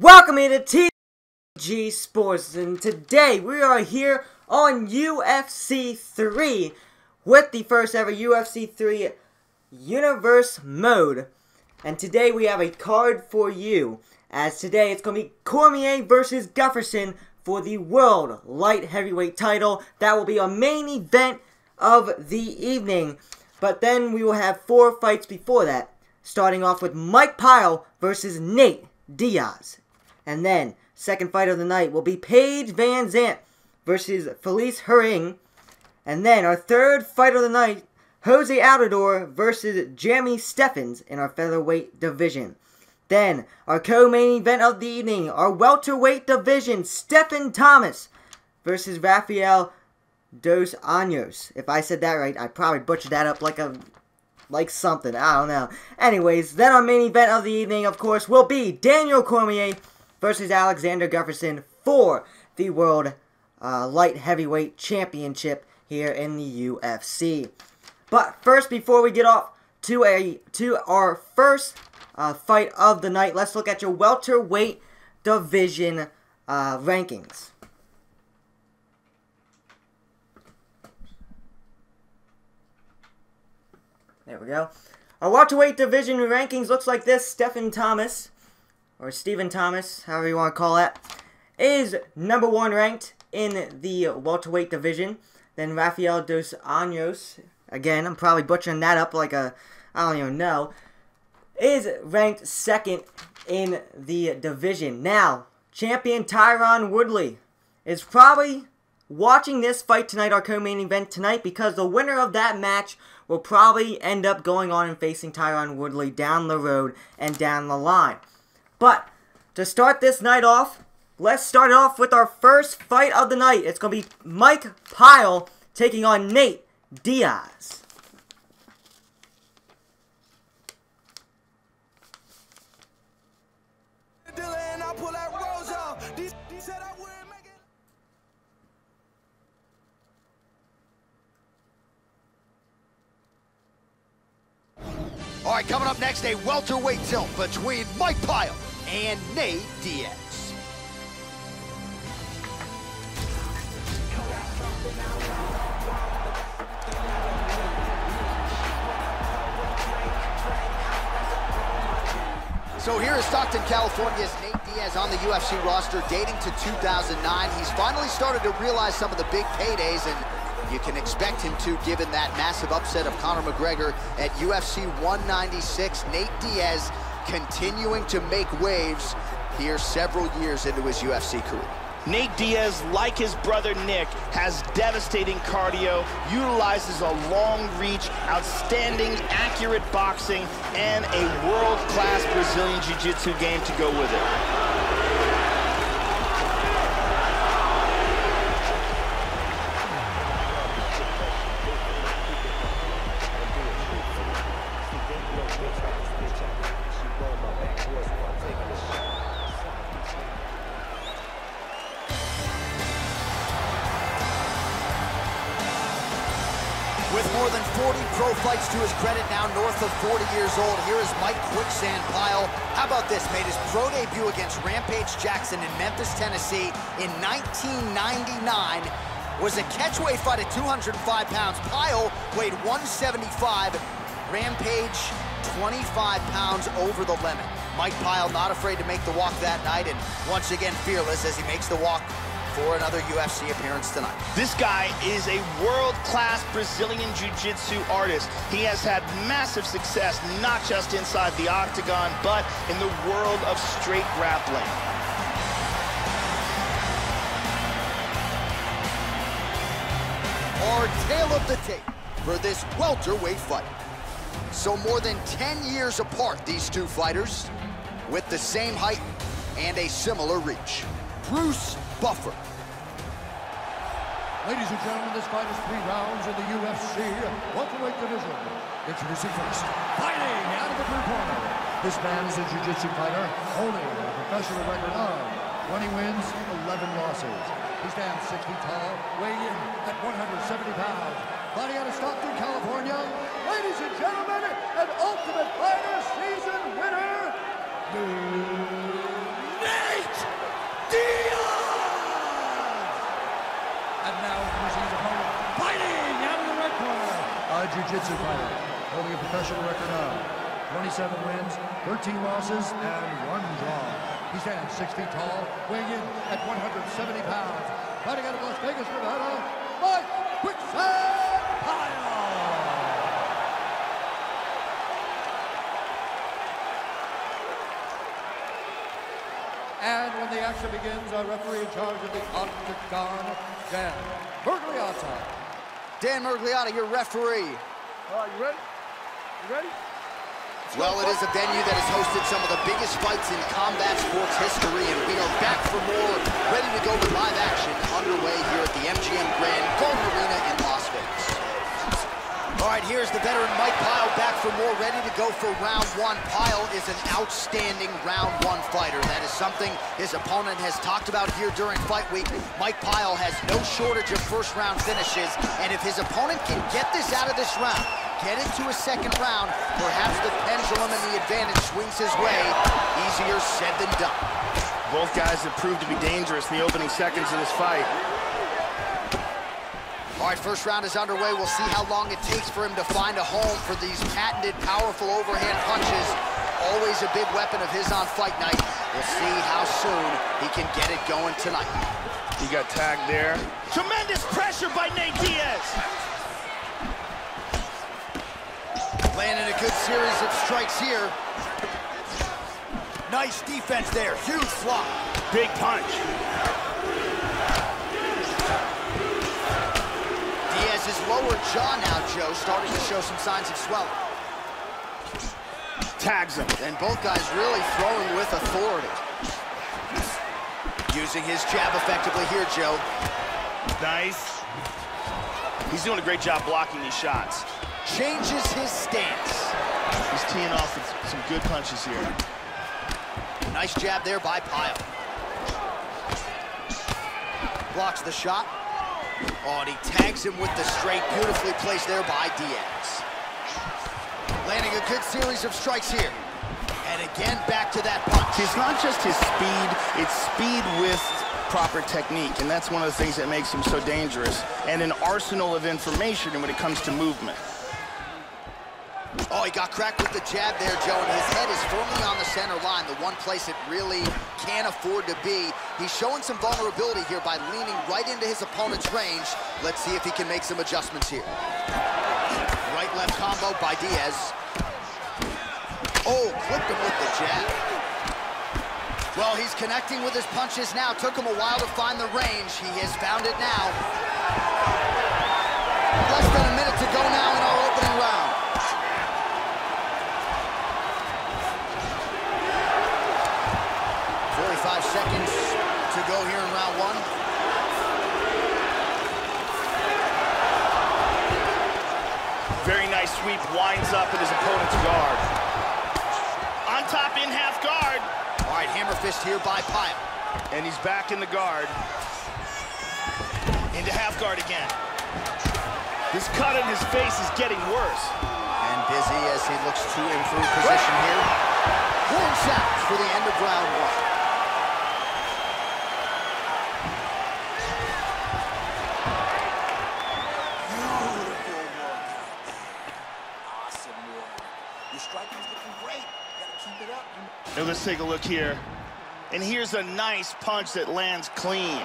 Welcome to TG Sports, and today we are here on UFC 3 with the first ever UFC 3 Universe Mode. And today we have a card for you, as today it's going to be Cormier versus Gustafsson for the World Light Heavyweight title. That will be our main event of the evening. But then we will have 4 fights before that, starting off with Mike Pyle versus Nate Diaz. And then, second fight of the night will be Paige Van Zandt versus Felice Herring. And then, our third fight of the night, Jose Altidore versus Jeremy Stephens in our featherweight division. Then, our co-main event of the evening, our welterweight division, Stephen Thomas versus Rafael Dos Anjos. If I said that right, I probably butchered that up like something, I don't know. Anyways, then our main event of the evening, of course, will be Daniel Cormier versus Alexander Gustafsson for the World Light Heavyweight Championship here in the UFC. But first, before we get off to our first fight of the night, let's look at your welterweight division rankings. There we go. Our welterweight division rankings looks like this. Stephen Thomas, or Stephen Thomas, however you want to call it, is number 1 ranked in the welterweight division. Then Rafael Dos Anjos, again, I'm probably butchering that up like I don't even know, is ranked 2nd in the division. Now, champion Tyron Woodley is probably watching this fight tonight, our co-main event tonight, because the winner of that match will probably end up going on and facing Tyron Woodley down the road and down the line. But to start this night off, let's start it off with our first fight of the night. It's going to be Mike Pyle taking on Nate Diaz. All right, coming up next, a welterweight tilt between Mike Pyle and Nate Diaz. So here is Stockton, California's Nate Diaz on the UFC roster dating to 2009. He's finally started to realize some of the big paydays, and you can expect him to, given that massive upset of Conor McGregor at UFC 196. Nate Diaz continuing to make waves here several years into his UFC career. Nate Diaz, like his brother Nick, has devastating cardio, utilizes a long reach, outstanding, accurate boxing, and a world-class Brazilian Jiu-Jitsu game to go with it. With more than 40 pro fights to his credit, now north of 40 years old, here is Mike Quicksand Pyle. How about this? Made his pro debut against Rampage Jackson in Memphis, Tennessee in 1999. Was a catchweight fight at 205 pounds. Pyle weighed 175. Rampage, 25 pounds over the limit. Mike Pyle not afraid to make the walk that night, and once again fearless as he makes the walk for another UFC appearance tonight. This guy is a world-class Brazilian Jiu-Jitsu artist. He has had massive success, not just inside the octagon, but in the world of straight grappling. Our tale of the tape for this welterweight fight. So more than 10 years apart, these two fighters, with the same height and a similar reach. Bruce Buffer. Ladies and gentlemen, this fight is 3 rounds in the UFC welterweight division. Introducing first, fighting out of the blue corner. This man is a jiu-jitsu fighter holding a professional record of 20 wins, 11 losses. He stands 6 feet tall, weighing in at 170 pounds. Fighting out of Stockton, California, ladies and gentlemen, an Ultimate Fighter season winner, Nate jiu-jitsu fighter, holding a professional record of 27 wins, 13 losses, and 1 draw. He stands 6 feet tall, weighing in at 170 pounds. Fighting out of Las Vegas, Nevada, Mike Quicksand. And when the action begins, our referee in charge of the octagon, Dan Mergliotta. Dan Mergliotta, your referee. All right, you ready? You ready? Well, it is a venue that has hosted some of the biggest fights in combat sports history, and we are back for more, ready to go with live action underway here at the MGM Grand Garden Arena in Las Vegas. All right, here's the veteran Mike Pyle back for more, ready to go for round 1. Pyle is an outstanding round 1 fighter. That is something his opponent has talked about here during fight week. Mike Pyle has no shortage of first-round finishes, and if his opponent can get this out of this round, get into a second round, perhaps the pendulum and the advantage swings his way. Easier said than done. Both guys have proved to be dangerous in the opening seconds of this fight. All right, first round is underway. We'll see how long it takes for him to find a home for these patented, powerful overhand punches. Always a big weapon of his on fight night. We'll see how soon he can get it going tonight. He got tagged there. Tremendous pressure by Nate Diaz. Landing a good series of strikes here. Nice defense there. Huge flop. Big punch. Diaz's lower jaw now, Joe, starting to show some signs of swelling. Tags him. And both guys really throwing with authority. Using his jab effectively here, Joe. Nice. He's doing a great job blocking these shots. Changes his stance. He's teeing off with some good punches here. Nice jab there by Pyle. Blocks the shot. Oh, and he tags him with the straight. Beautifully placed there by Diaz. Landing a good series of strikes here. And again, back to that punch. It's not just his speed, it's speed with proper technique, and that's one of the things that makes him so dangerous, and an arsenal of information when it comes to movement. Oh, he got cracked with the jab there, Joe, and his head is firmly on the center line, the one place it really can't afford to be. He's showing some vulnerability here by leaning right into his opponent's range. Let's see if he can make some adjustments here. Right-left combo by Diaz. Oh, clipped him with the jab. Well, he's connecting with his punches now. Took him a while to find the range. He has found it now. Less than a minute to go now in our opening round. Seconds to go here in round 1. Very nice sweep, winds up in his opponent's guard. On top in half guard. All right, hammer fist here by Pyle. And he's back in the guard. Into half guard again. This cut in his face is getting worse. And busy as he looks to improve position here. Horn sounds for the end of round 1. Now let's take a look here. And here's a nice punch that lands clean.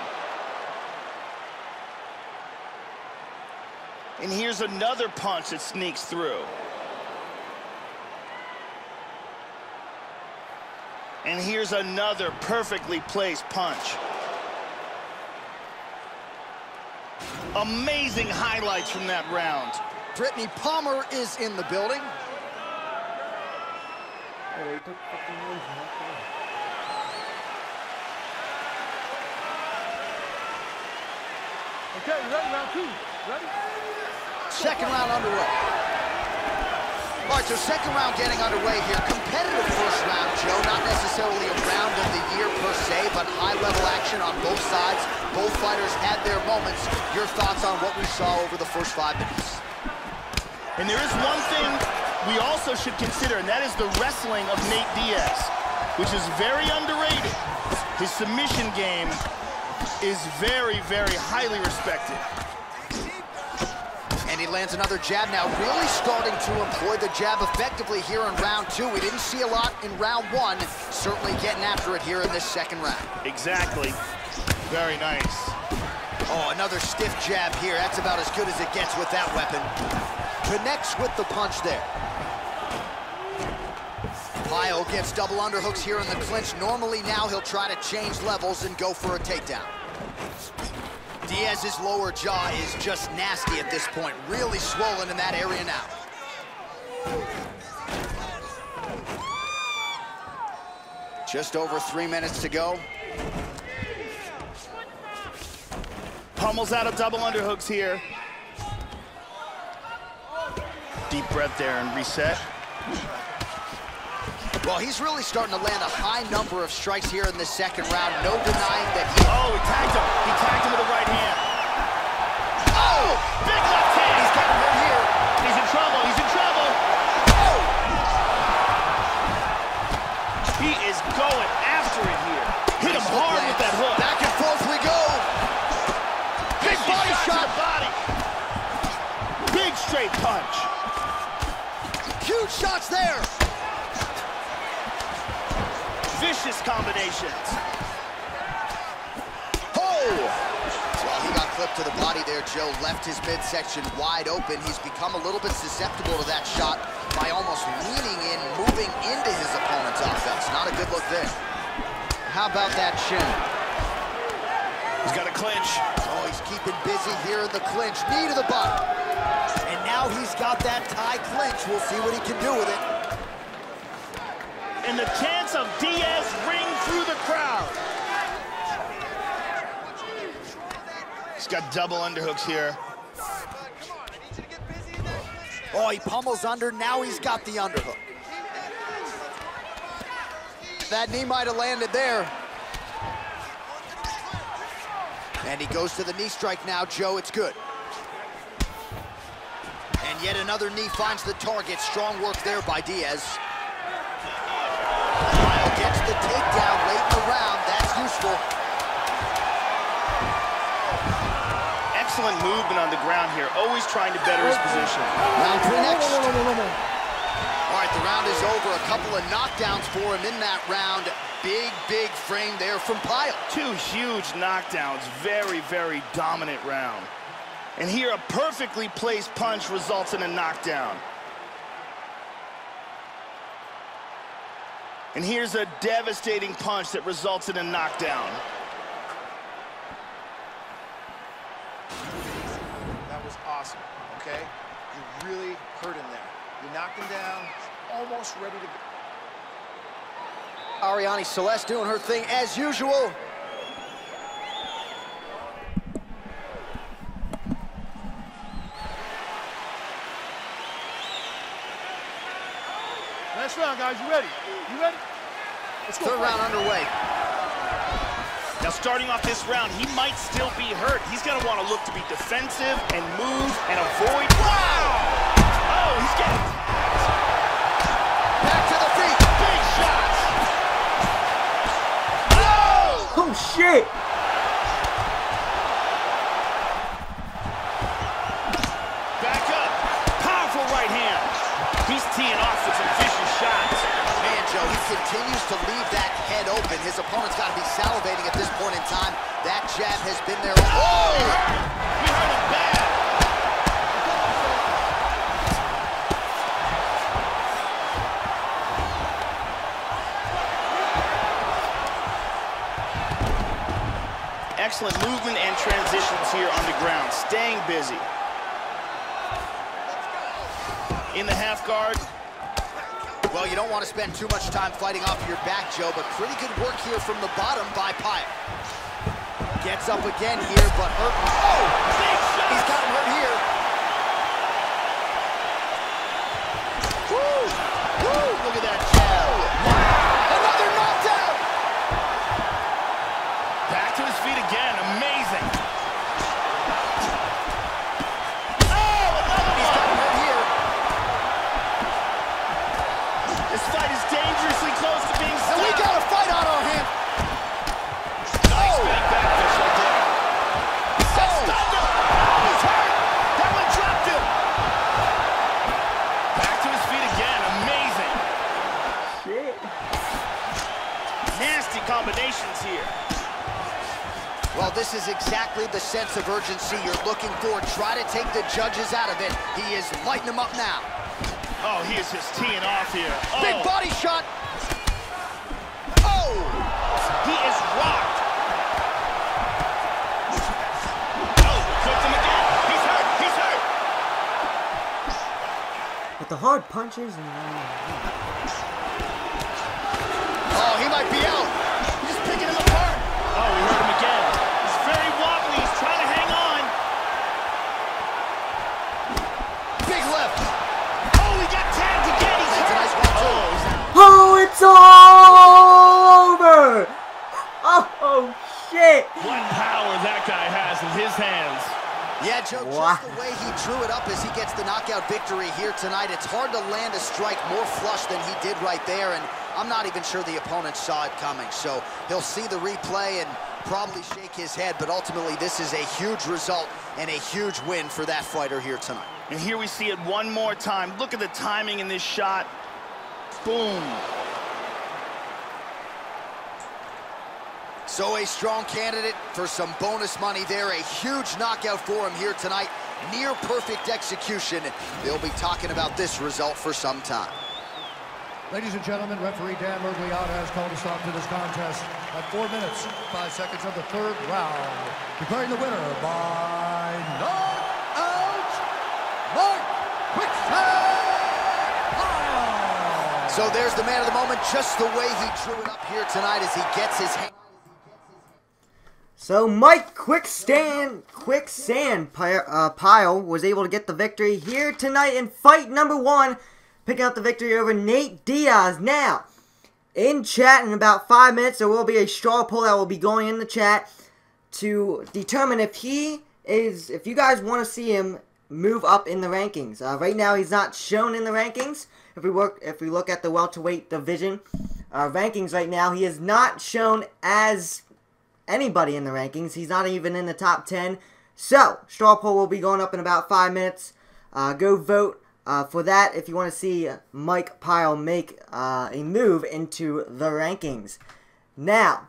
And here's another punch that sneaks through. And here's another perfectly placed punch. Amazing highlights from that round. Brittany Palmer is in the building. Okay, you ready? Round 2. Ready? Second round underway. All right, so second round getting underway here. Competitive first round, Joe. Not necessarily a round of the year per se, but high-level action on both sides. Both fighters had their moments. Your thoughts on what we saw over the first 5 minutes? And there is one thing we also should consider, and that is the wrestling of Nate Diaz, which is very underrated. His submission game is very, very highly respected. And And he lands another jab now, really starting to employ the jab effectively here in round 2. We didn't see a lot in round 1, certainly getting after it here in this second round. Exactly. Very nice. Oh, another stiff jab here. That's about as good as it gets with that weapon. Connects with the punch there. Pyle gets double underhooks here in the clinch. Normally now he'll try to change levels and go for a takedown. Diaz's lower jaw is just nasty at this point. Really swollen in that area now. Just over 3 minutes to go. Pummels out of double underhooks here. Deep breath there and reset. Well, he's really starting to land a high number of strikes here in the second round. No denying that he... Oh, he tagged him. He tagged him with the right hand. Oh, big left hand. He's got him right here. He's in trouble. He's in trouble. Oh! He is going after it here. Hit him hard with that hook. Back and forth we go. Big body shot. Body. Big straight punch. Huge shots there. Vicious combinations. Oh! Well, he got clipped to the body there, Joe. Left his midsection wide open. He's become a little bit susceptible to that shot by almost leaning in, moving into his opponent's offense. Not a good look there. How about that shin? He's got a clinch. Oh, he's keeping busy here in the clinch. Knee to the body. And now he's got that tie clinch. We'll see what he can do with it. And the chance of Diaz ring through the crowd. He's got double underhooks here. Oh, he pummels under. Now he's got the underhook. That knee might have landed there. And he goes to the knee strike now, Joe. It's good. And yet another knee finds the target. Strong work there by Diaz. Pyle gets the takedown late in the round. That's useful. Excellent movement on the ground here. Always trying to better his position. Round 3 next. All right, the round is over. A couple of knockdowns for him in that round. Big frame there from Pyle. 2 huge knockdowns. Very, very dominant round. And here, a perfectly placed punch results in a knockdown. And here's a devastating punch that results in a knockdown. That was awesome, okay? You really hurt him there. You knocked him down, almost ready to go. Ariane Celeste doing her thing as usual. Last round, guys. You ready? You ready? Let's go. Third round underway. Now, starting off this round, he might still be hurt. He's going to want to look to be defensive and move and avoid. Wow! Oh, he's getting... Back to the feet. Big shots! Oh! Oh, shit! Back up. Powerful right hand. He's teeing off with some vicious shots. Man, Joe, he continues to leave that head open. His opponent's got to be salivating at this point in time. That jab has been there. Oh! We heard him bad. Excellent movement and transitions here on the ground. Staying busy. In the half guard. Well, you don't want to spend too much time fighting off your back, Joe, but pretty good work here from the bottom by Pyle. Gets up again here, but hurt. Oh! He's got him hurt here. Woo! Woo! Look at that jab. Wow! Another knockdown! Back to his feet again. Amazing. He's got him hurt here. This fight is dangerously close to being stopped. And we got a fight on our hands. Nice back fist right there. Stunned him. He's hurt. combinations here. Well, this is exactly the sense of urgency you're looking for. Try to take the judges out of it. He is lighting them up now. Oh, he is just teeing off here. Oh. Big body shot. Oh! He is rocked. Oh, cooked him again. He's hurt. He's hurt. With the hard punches and... Oh, he might be out. He's just picking him apart. Oh, we hurt him again. He's very wobbly. He's trying to hang on. Big left. Oh, he got tagged again. He's hurt. Nice one, too. Oh, it's all over! Oh, shit! What power that guy has in his hands. Yeah, Joe, Wow. just the way he drew it up as he gets the knockout victory here tonight, it's hard to land a strike more flush than he did right there, and I'm not even sure the opponent saw it coming. So he'll see the replay and probably shake his head, but ultimately this is a huge result and a huge win for that fighter here tonight. And here we see it one more time. Look at the timing in this shot. Boom. So a strong candidate for some bonus money there. A huge knockout for him here tonight. Near perfect execution. They'll be talking about this result for some time. Ladies and gentlemen, referee Dan Mergliotta has called a stop to this contest at 4 minutes, 5 seconds of the third round. Declaring the winner by knockout, Mike Quicksand. So there's the man of the moment, just the way he drew it up here tonight as he gets his hand. So Mike Quicksand Pyle was able to get the victory here tonight in fight number 1, picking up the victory over Nate Diaz. Now, in chat in about 5 minutes, there will be a straw poll that will be going in the chat to determine if you guys want to see him move up in the rankings. Right now, he's not shown in the rankings. If we look at the welterweight division rankings right now, he is not shown as anybody in the rankings. He's not even in the top 10. So, straw poll will be going up in about 5 minutes. Go vote for that if you want to see Mike Pyle make a move into the rankings. Now,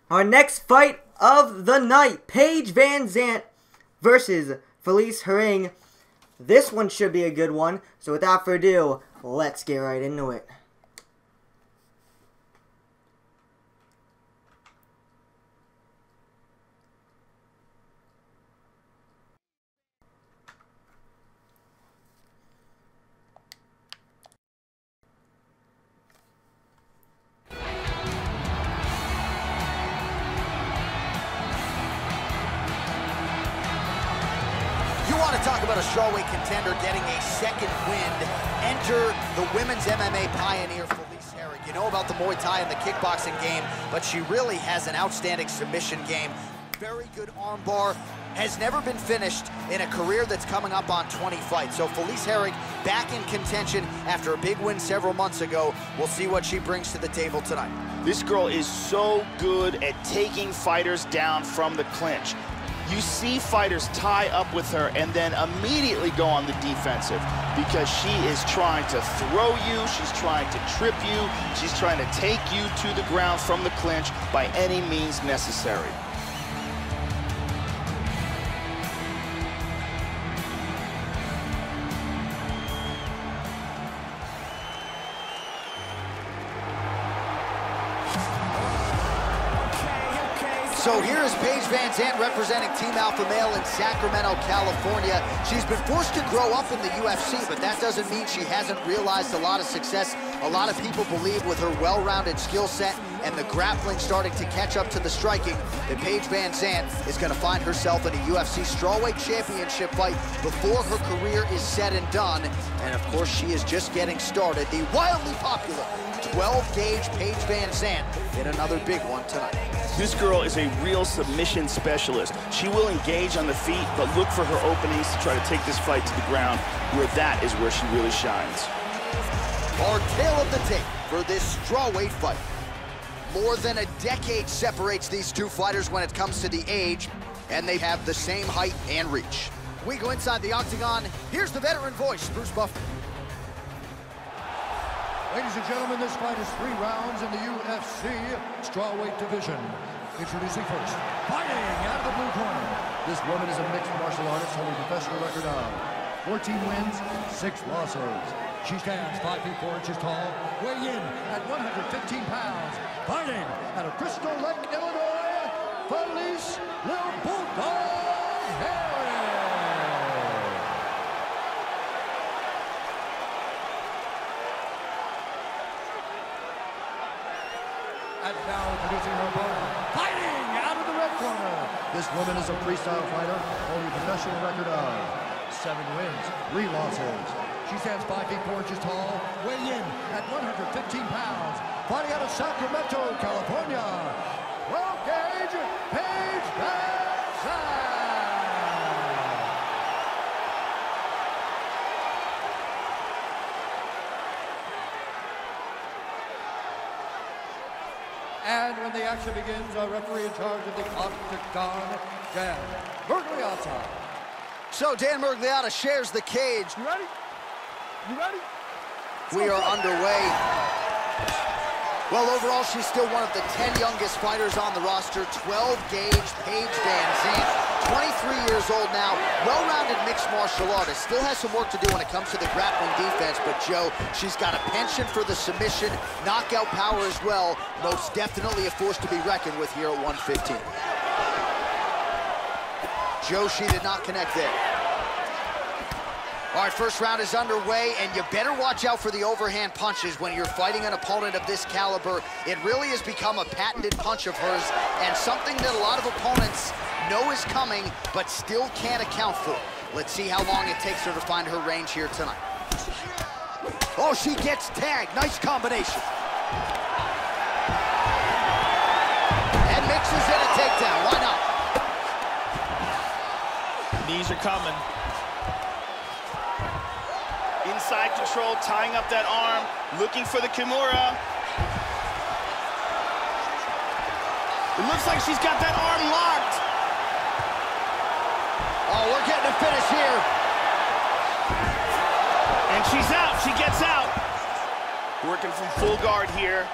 our next fight of the night, Paige Van Zandt versus Felice Herring. This one should be a good one. So without further ado, let's get right into it. Talk about a strawweight contender getting a second wind. Enter the women's MMA pioneer, Felice Herring. You know about the Muay Thai and the kickboxing game, but she really has an outstanding submission game. Very good armbar. Has never been finished in a career that's coming up on 20 fights. So Felice Herring back in contention after a big win several months ago. We'll see what she brings to the table tonight. This girl is so good at taking fighters down from the clinch. You see fighters tie up with her and then immediately go on the defensive because she is trying to throw you, she's trying to trip you, she's trying to take you to the ground from the clinch by any means necessary. So here is Paige Van Zandt representing Team Alpha Male in Sacramento, California. She's been forced to grow up in the UFC, but that doesn't mean she hasn't realized a lot of success. A lot of people believe with her well-rounded skill set and the grappling starting to catch up to the striking, that Paige Van Zandt is going to find herself in a UFC strawweight championship fight before her career is said and done. And of course, she is just getting started. The wildly popular 12-gauge Paige Van Zandt in another big one tonight. This girl is a real submission specialist. She will engage on the feet, but look for her openings to try to take this fight to the ground, where that is where she really shines. Our tale of the tape for this strawweight fight. More than a decade separates these two fighters when it comes to the age, and they have the same height and reach. We go inside the octagon. Here's the veteran voice, Bruce Buffer. Ladies and gentlemen, this fight is 3 rounds in the UFC strawweight division. Introducing first, fighting out of the blue corner. This woman is a mixed martial artist holding a professional record of 14 wins, 6 losses. She stands 5 feet 4 inches tall, weighing in at 115 pounds. Fighting out of Crystal Lake, Illinois, Felice Lil Bulldog Harris. And now introducing her opponent, fighting out of the red corner. This woman is a freestyle fighter holding a professional record of 7 wins, 3 losses. She stands 5 feet 4 inches tall, weighing in at 115 pounds. Fighting out of Sacramento, California, 12-gauge Paige Van. And when the action begins, our referee in charge of the octagon, Dan Mergliotta. So Dan Mergliotta shares the cage. You ready? You ready? We are underway. Well, overall, she's still one of the 10 youngest fighters on the roster. 12-gauge Paige Van Zandt, 23 years old now, well-rounded mixed martial artist. Still has some work to do when it comes to the grappling defense, but Joe, she's got a penchant for the submission, knockout power as well. Most definitely a force to be reckoned with here at 115. Joe, she did not connect there. All right, first round is underway, and you better watch out for the overhand punches when you're fighting an opponent of this caliber. It really has become a patented punch of hers, and something that a lot of opponents know is coming, but still can't account for. Let's see how long it takes her to find her range here tonight. Oh, she gets tagged. Nice combination. And mixes in a takedown. Why not? Knees are coming. Inside control, tying up that arm, looking for the Kimura. It looks like she's got that arm locked. Oh, we're getting a finish here. And she's out, she gets out. Working from full guard here.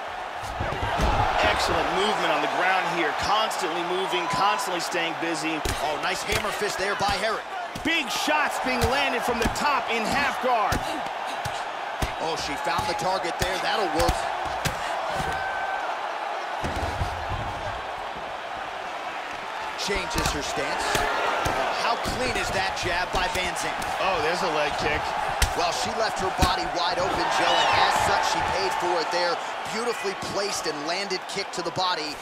Excellent movement on the ground here, constantly moving, constantly staying busy. Oh, nice hammer fist there by Herrick. Big shots being landed from the top in half guard. Oh, she found the target there. That'll work. Changes her stance. How clean is that jab by Van Zandt? Oh, there's a leg kick. Well, she left her body wide open, Joe, and as such, she paid for it there. Beautifully placed and landed kick to the body.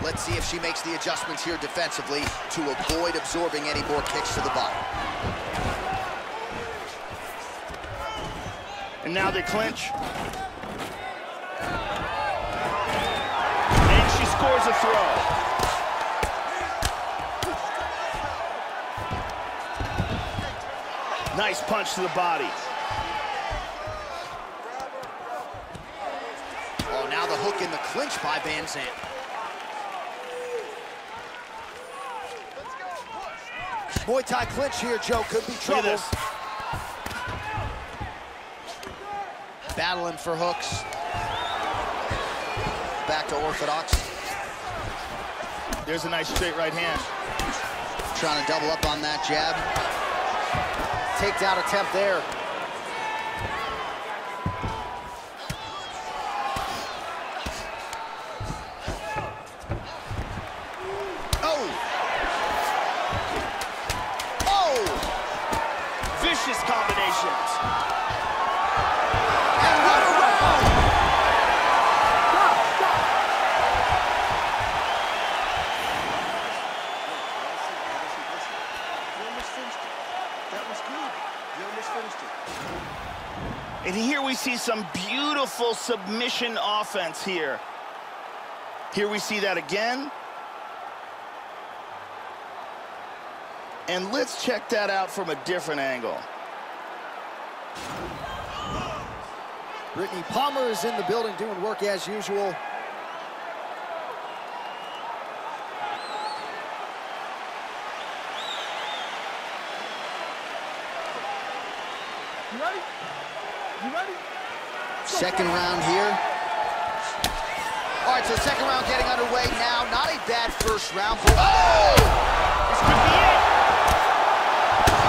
Let's see if she makes the adjustments here defensively to avoid absorbing any more kicks to the body. And now they clinch. And she scores a throw. Nice punch to the body. Oh, now the hook in the clinch by Van Zandt. Muay Thai clinch here, Joe, could be trouble. Battling for hooks. Back to orthodox. There's a nice straight right hand. Trying to double up on that jab. Takedown attempt there. Vicious combinations. And what a round! That was good. You almost finished it. And here we see some beautiful submission offense here. Here we see that again. And let's check that out from a different angle. Brittany Palmer is in the building doing work as usual. You ready? You ready? Go. Second round here. All right, so second round getting underway now. Not a bad first round. But oh! This could be it.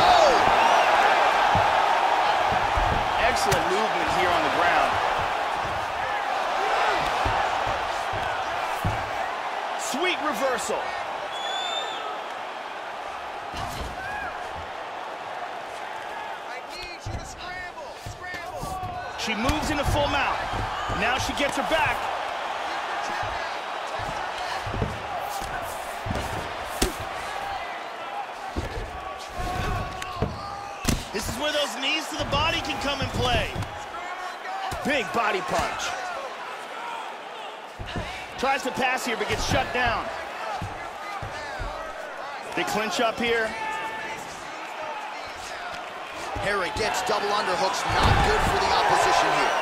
Oh! Excellent movement here on the ground. Sweet reversal. She moves into full mount. Now she gets her back. This is where those knees to the body can come and play. Big body punch. Tries to pass here, but gets shut down. They clinch up here. Harry gets double underhooks, not good for the opposition here.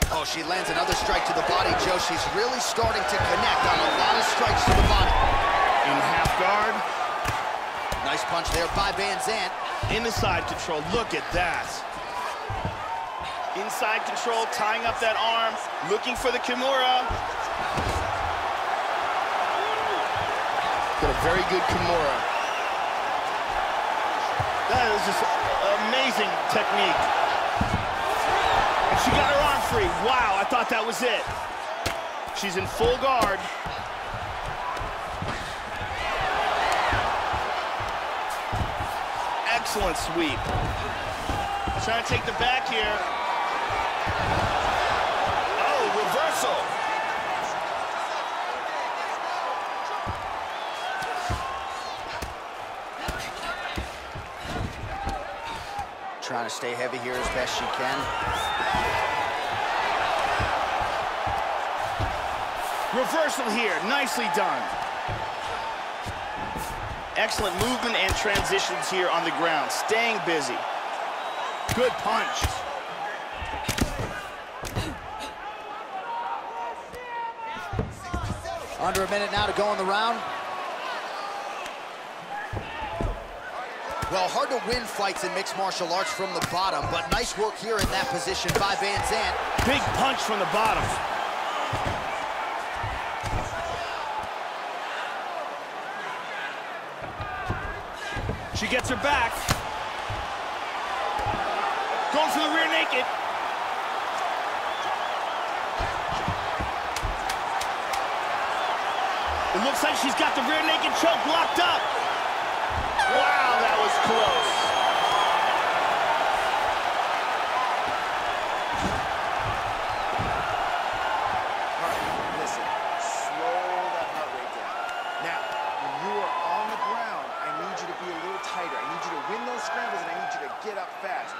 Oh, she lands another strike to the body, Joe. She's really starting to connect on a lot of strikes to the body. In half guard. Nice punch there by Van Zandt. In the side control, look at that. Inside control, tying up that arm, looking for the Kimura. Got a very good Kimura. That is just amazing technique. And she got her arm free. Wow, I thought that was it. She's in full guard. Excellent sweep. Trying to take the back here. Oh, reversal. Trying to stay heavy here as best she can. Reversal here, nicely done. Excellent movement and transitions here on the ground, staying busy. Good punch. Under a minute now to go in the round. Well, hard to win fights in mixed martial arts from the bottom, but nice work here in that position by Van Zandt. Big punch from the bottom. She gets her back. Going for the rear naked. It looks like she's got the rear naked choke locked up. Wow, that was close. All right, listen, slow that heart rate down. Now, when you are on the ground, I need you to be a little tighter. I need you to win those scrambles, and I need you to get up fast.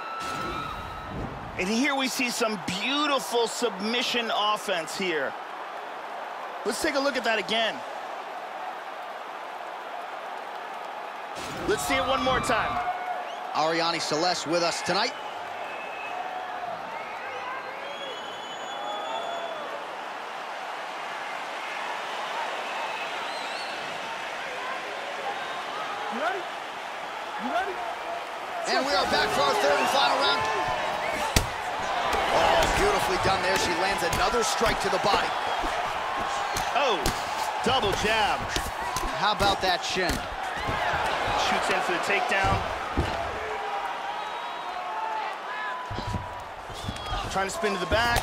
And here we see some beautiful submission offense here. Let's take a look at that again. Let's see it one more time. Ariane Celeste with us tonight. You ready? You ready? And we are back for our third and final round. Oh, beautifully done there. She lands another strike to the body. Oh, double jab. How about that shin? Shoots in for the takedown. Trying to spin to the back.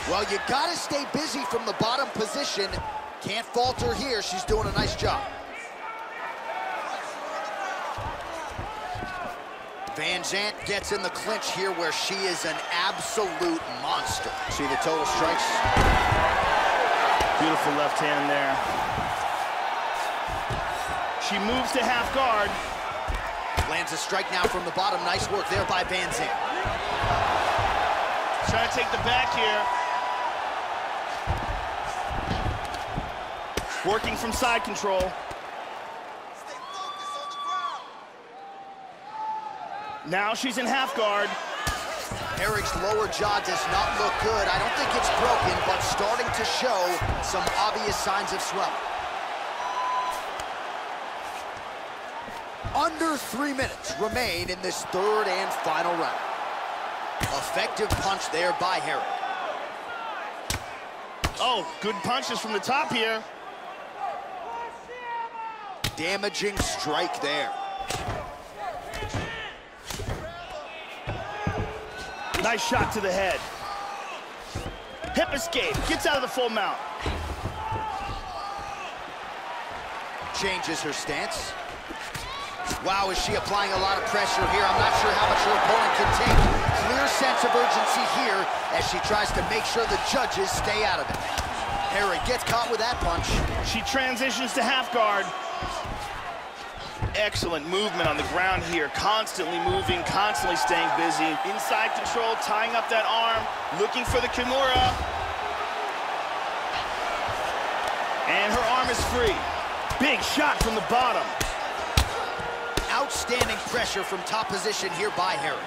Well, you gotta stay busy from the bottom position. Can't falter here. She's doing a nice job. Van Zandt gets in the clinch here where she is an absolute monster. See the total strikes? Beautiful left hand there. She moves to half guard. Lands a strike now from the bottom. Nice work there by Van Zandt. Trying to take the back here. Working from side control. Now she's in half guard. Eric's lower jaw does not look good. I don't think it's broken, but starting to show some obvious signs of swelling. Under 3 minutes remain in this third and final round. Effective punch there by Herring. Oh, good punches from the top here. Damaging strike there. Nice shot to the head. Hip escape, gets out of the full mount. Changes her stance. Wow, is she applying a lot of pressure here? I'm not sure how much her opponent can take. Clear sense of urgency here as she tries to make sure the judges stay out of it. Herring gets caught with that punch. She transitions to half guard. Excellent movement on the ground here. Constantly moving, constantly staying busy. Inside control, tying up that arm, looking for the Kimura. And her arm is free. Big shot from the bottom. Outstanding pressure from top position here by Herring.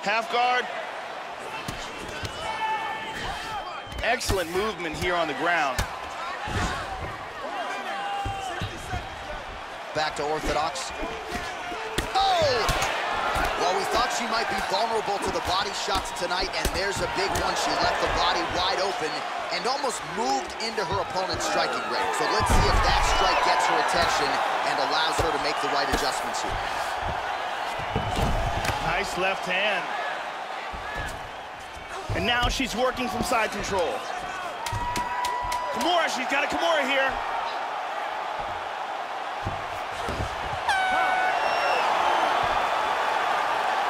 Half guard. Excellent movement here on the ground. Back to orthodox. Oh! Well, we thought she might be vulnerable to the body shots tonight, and there's a big one. She left the body wide open and almost moved into her opponent's striking range. So let's see if that strike gets her attention and allows her to make the right adjustments here. Nice left hand. And now she's working from side control. Kimura, she's got a Kimura here.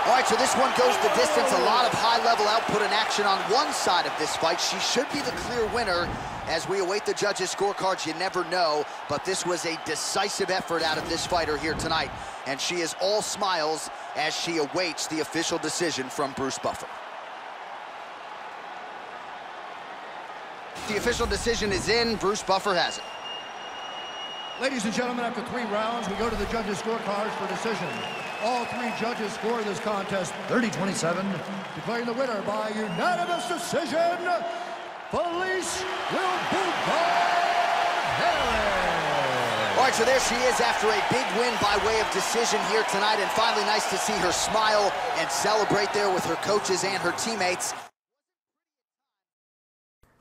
All right, so this one goes the distance. A lot of high-level output and action on one side of this fight. She should be the clear winner. As we await the judges' scorecards, you never know, but this was a decisive effort out of this fighter here tonight, and she is all smiles as she awaits the official decision from Bruce Buffer. The official decision is in. Bruce Buffer has it. Ladies and gentlemen, after 3 rounds, we go to the judges' scorecards for decision. All 3 judges score this contest 30-27, declaring the winner by unanimous decision, Felice Herring. All right, so there she is after a big win by way of decision here tonight, and finally nice to see her smile and celebrate there with her coaches and her teammates.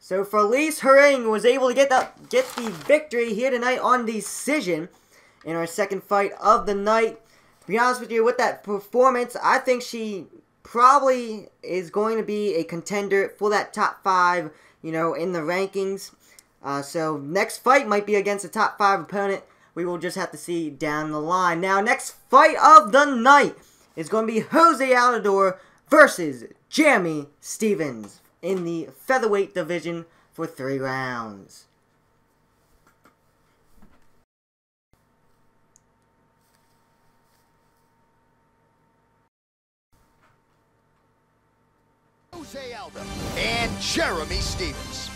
So Felice Herring was able to get the victory here tonight on decision in our second fight of the night. To be honest with you, with that performance, I think she probably is going to be a contender for that top 5, you know, in the rankings. So next fight might be against a top 5 opponent. We will just have to see down the line. Now, next fight of the night is going to be Jose Aldo versus Jeremy Stephens in the featherweight division for 3 rounds. Jose Aldo and Jeremy Stephens.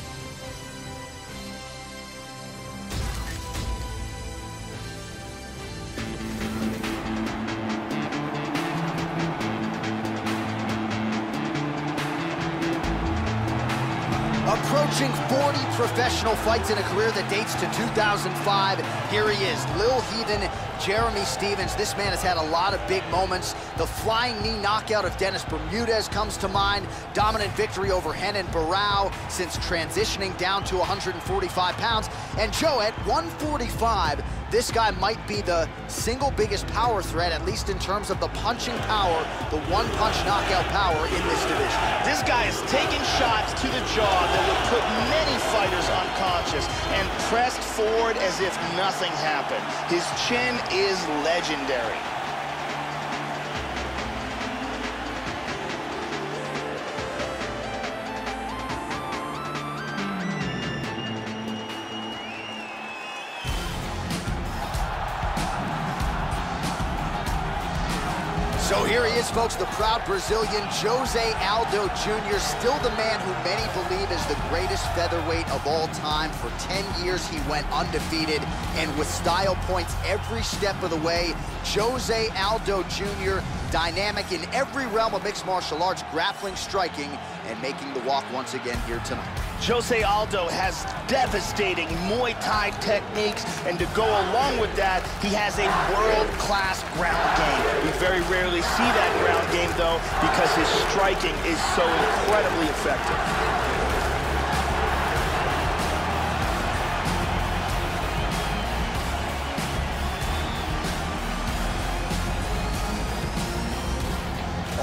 Approaching 40 professional fights in a career that dates to 2005. Here he is, Lil Heathen, Jeremy Stephens. This man has had a lot of big moments. The flying knee knockout of Dennis Bermudez comes to mind. Dominant victory over Renan Barão since transitioning down to 145 pounds. And Joe, at 145, this guy might be the single biggest power threat, at least in terms of the punching power, the one-punch knockout power in this division. This guy is taking shots to the jaw that would put many fighters unconscious and pressed forward as if nothing happened. His chin is legendary. So here he is, folks, the proud Brazilian, Jose Aldo Jr., still the man who many believe is the greatest featherweight of all time. For 10 years, he went undefeated, and with style points every step of the way. Jose Aldo Jr., dynamic in every realm of mixed martial arts, grappling, striking, and making the walk once again here tonight. Jose Aldo has devastating Muay Thai techniques, and to go along with that, he has a world-class ground game. We very rarely see that ground game, though, because his striking is so incredibly effective.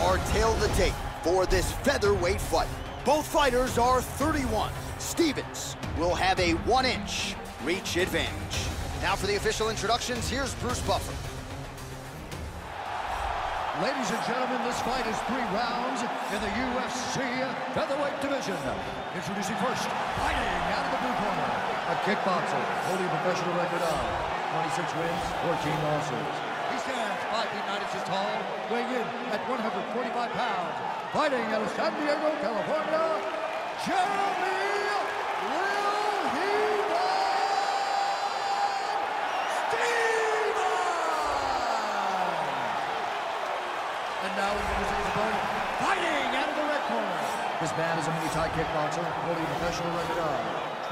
Our tail of the tape for this featherweight fight. Both fighters are 31. Stevens will have a 1-inch reach advantage. Now for the official introductions, here's Bruce Buffer. Ladies and gentlemen, this fight is 3 rounds in the UFC featherweight division. Introducing first, fighting out of the blue corner, a kickboxer holding a professional record of 26 wins, 14 losses. He stands 5 feet 9 inches tall, weighing in at 145 pounds. Fighting out of San Diego, California, Jeremy Lil He-Man Stevens! And now introducing his opponent, fighting out of the red corner. This man is a Muay Thai kickboxer, holding a professional record of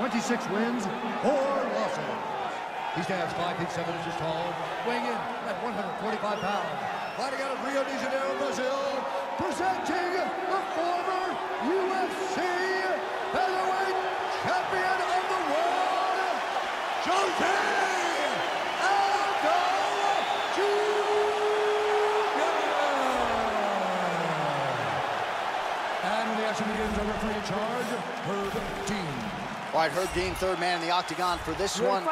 26 wins, 4 losses. He stands 5 feet 7 inches tall, weighing in at 145 pounds. Fighting out of Rio de Janeiro, Brazil, presenting the former UFC featherweight champion of the world, Jose Aldo Jr. And when the action begins, our referee in charge, Herb Dean. All right, Herb Dean, third man in the octagon for this one.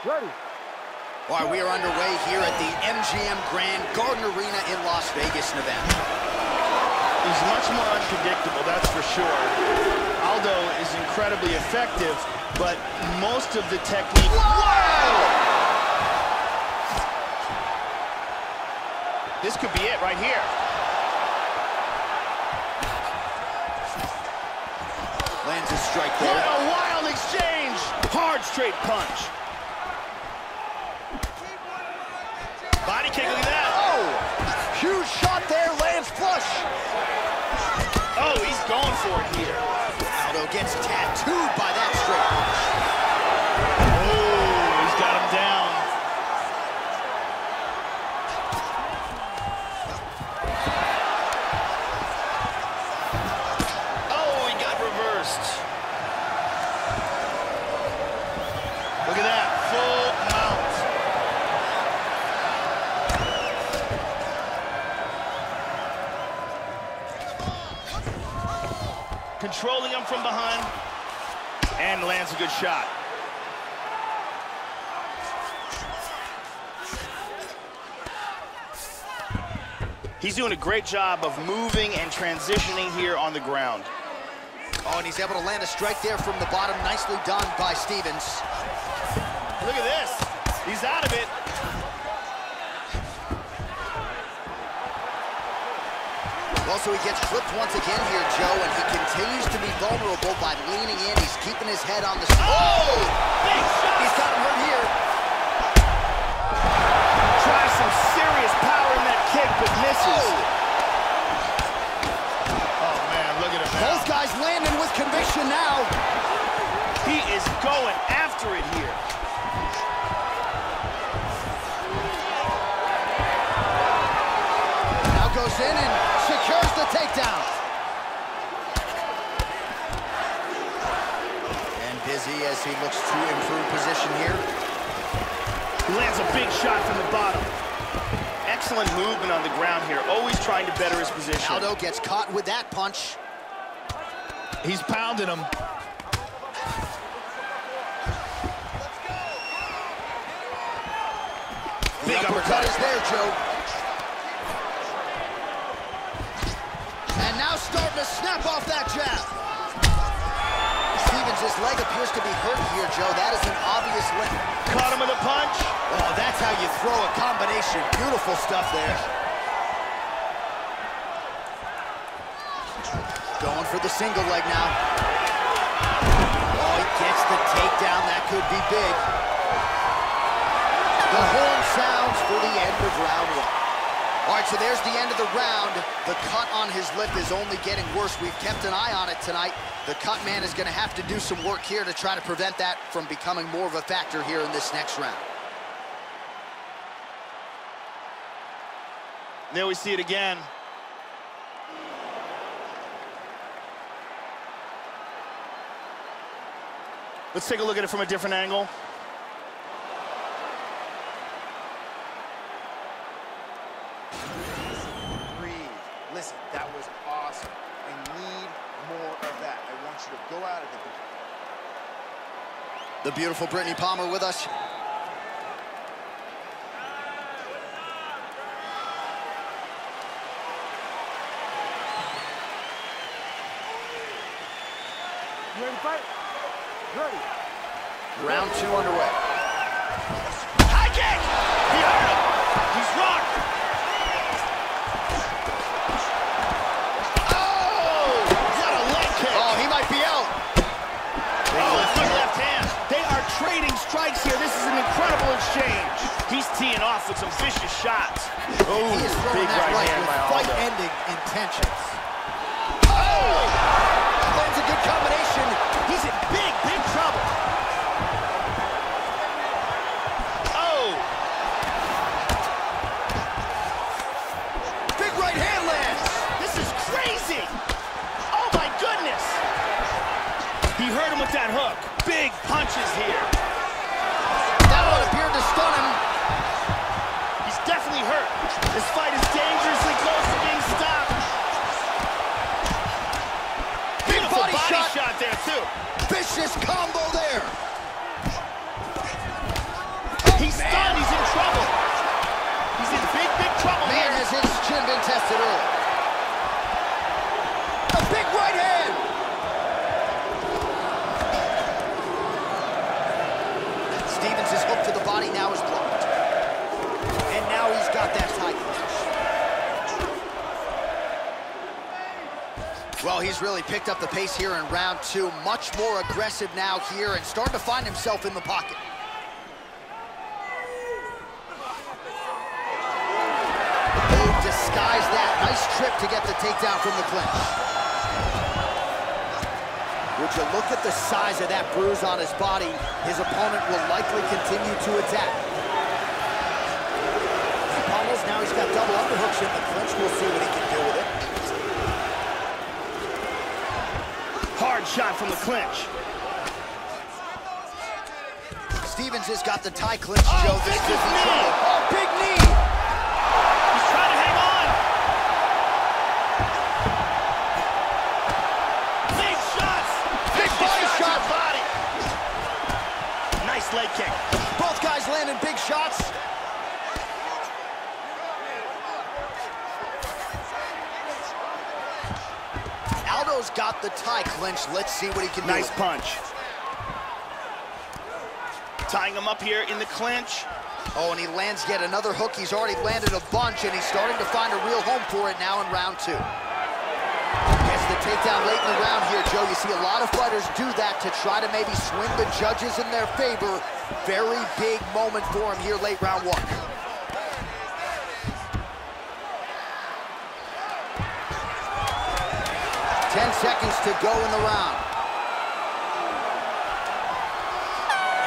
Ready. All right, we are underway here at the MGM Grand Garden Arena in Las Vegas, Nevada. He's much more unpredictable, that's for sure. Aldo is incredibly effective, but most of the technique... Whoa! This could be it right here. Lands a strike there. What a wild exchange! Hard straight punch. Body kick, look at that. Oh! Huge shot there, lands flush. Oh, he's going for it here. Aldo gets tattooed by that straight punch. Oh, he's got him down. Oh, he got reversed. Look at that, full mount. Controlling him from behind, and lands a good shot. He's doing a great job of moving and transitioning here on the ground. Oh, and he's able to land a strike there from the bottom. Nicely done by Stevens. Look at this. He's out of it. Also, he gets clipped once again here, Joe, and he continues to be vulnerable by leaning in. He's keeping his head on the... Oh! Big shot! He's got him hurt here. Tries some serious power in that kick, but misses. Oh, man, look at him now. Both guys landing with conviction now. He is going after it here. Now goes in and secures the takedown. And busy as he looks to improve position here. He lands a big shot from the bottom. Excellent movement on the ground here, always trying to better his position. Aldo gets caught with that punch. He's pounding him. The uppercut is there, Joe. And now starting to snap off that jab. Stevens' leg appears to be hurt here, Joe. That is an obvious limp. Caught him with a punch. Oh, that's how you throw a combination. Beautiful stuff there. Going for the single leg now. Oh, he gets the takedown. That could be big. The horn sounds for the end of round one. All right, so there's the end of the round. The cut on his lip is only getting worse. We've kept an eye on it tonight. The cut man is going to have to do some work here to try to prevent that from becoming more of a factor here in this next round. There we see it again. Let's take a look at it from a different angle. Breathe. Listen, that was awesome. I need more of that. I want you to go out of The beautiful Brittany Palmer with us. You ready to fight? Ready. Round 2 underway. High kick! He hurt him! He's rocked! Oh! What a leg kick! Oh, he might be out. Oh, good left hand. They are trading strikes here. This is an incredible exchange. He's teeing off with some vicious shots. Oh, He is throwing big that right hand with by Aldo. fight-ending intentions. Oh! Lands a good combination. He's in big, big trouble. Oh! Big right hand lands. This is crazy! Oh my goodness! He hurt him with that hook. Big punches here. That one appeared to stun him. He's definitely hurt. This fight is dangerously close to being stopped. Beautiful body shot. there too. Vicious combo there. He's stunned. He's in trouble. He's in big, big trouble Man, here. has his chin been tested early. A big right hand. Stevens' hook to the body now is blocked. And now he's got that tie clinch. Well, he's really picked up the pace here in round 2. Much more aggressive now here and starting to find himself in the pocket. Oh, disguise that. Nice trip to get the takedown from the clinch. Would you look at the size of that bruise on his body? His opponent will likely continue to attack. He pummels, now he's got double underhooks in the clinch. We'll see what he can do with it. Hard shot from the clinch. Stevens has got the tie clinch, Oh, Joe. This vicious could be knee. trouble. Oh, big knee! He's trying to hang on. Big shots. Big Vicious body shots to shot. the body. Nice leg kick. Both guys landing big shots. Aldo's got the tie clinch. Let's see what he can do. Nice punch. Tying him up here in the clinch. Oh, and he lands yet another hook. He's already landed a bunch, and he's starting to find a real home for it now in round 2. Gets the takedown late in the round here, Joe. You see a lot of fighters do that to try to maybe swing the judges in their favor. Very big moment for him here late round 1. 10 seconds to go in the round.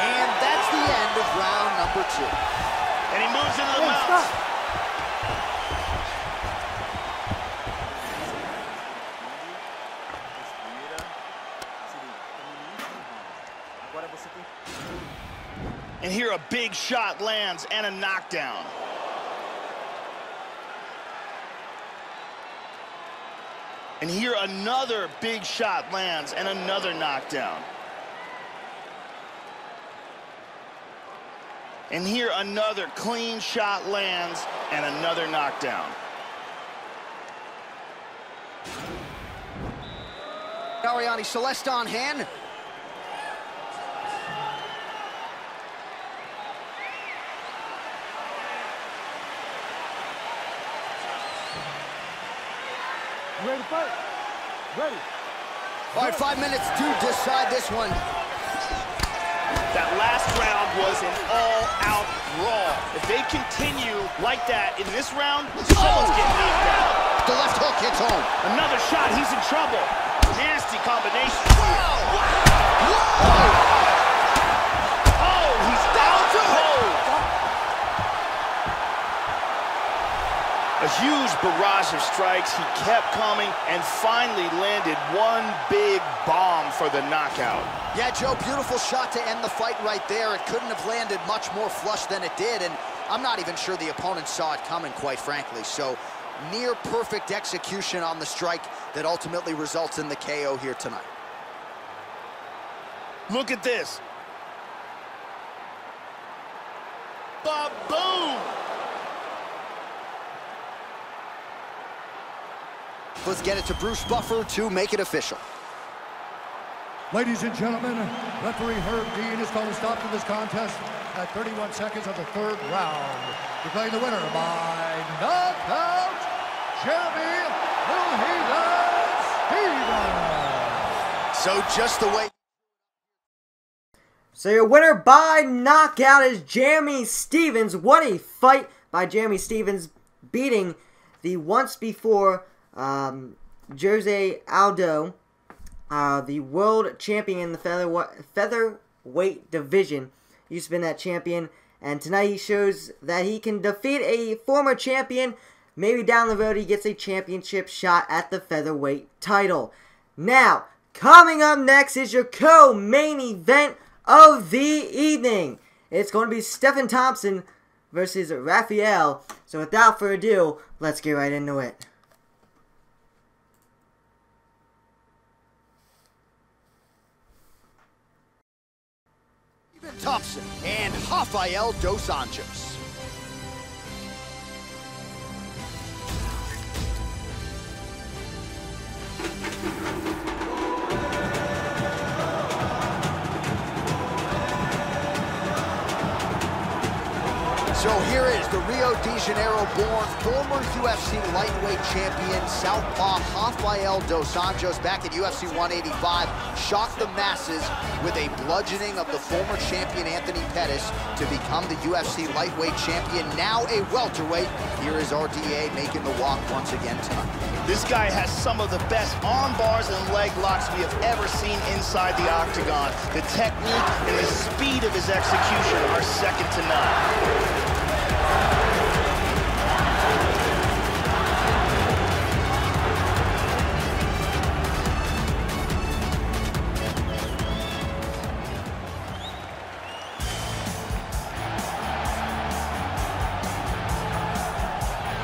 And that's the end of round number 2. And he moves into the mount. And here a big shot lands and a knockdown. And here another big shot lands and another knockdown. And here another clean shot lands and another knockdown. Ariane Celeste on hand. You ready to fight? Ready. All right, 5 minutes to decide this one. That last round was an all-out brawl. If they continue like that in this round, someone's getting knocked out. The left hook hits home. Another shot, he's in trouble. Nasty combination. Whoa! Whoa! Oh, he's down cold. A huge barrage of strikes. He kept coming and finally landed one big bomb for the knockout. Yeah, Joe, beautiful shot to end the fight right there. It couldn't have landed much more flush than it did, and I'm not even sure the opponent saw it coming, quite frankly. So, near perfect execution on the strike that ultimately results in the KO here tonight. Look at this. Ba-boom! Let's get it to Bruce Buffer to make it official. Ladies and gentlemen, referee Herb Dean has called a stop to this contest at 31 seconds of the third round. Declaring the winner by knockout, Jeremy Stevens. So just the way... So your winner by knockout is Jeremy Stevens. What a fight by Jeremy Stevens, beating the once before Jose Aldo, the world champion in the featherweight division. He used to be that champion, and tonight he shows that he can defeat a former champion. Maybe down the road he gets a championship shot at the featherweight title. Now, coming up next is your co-main event of the evening. It's going to be Stephen Thompson versus Raphael. So without further ado, let's get right into it. Thompson and Rafael dos Anjos. So here is the Rio de Janeiro-born former UFC lightweight champion, Southpaw Rafael dos Anjos, back at UFC 185, shocked the masses with a bludgeoning of the former champion Anthony Pettis to become the UFC lightweight champion, now a welterweight. Here is RDA making the walk once again tonight. This guy has some of the best arm bars and leg locks we have ever seen inside the octagon. The technique and the speed of his execution are second to none.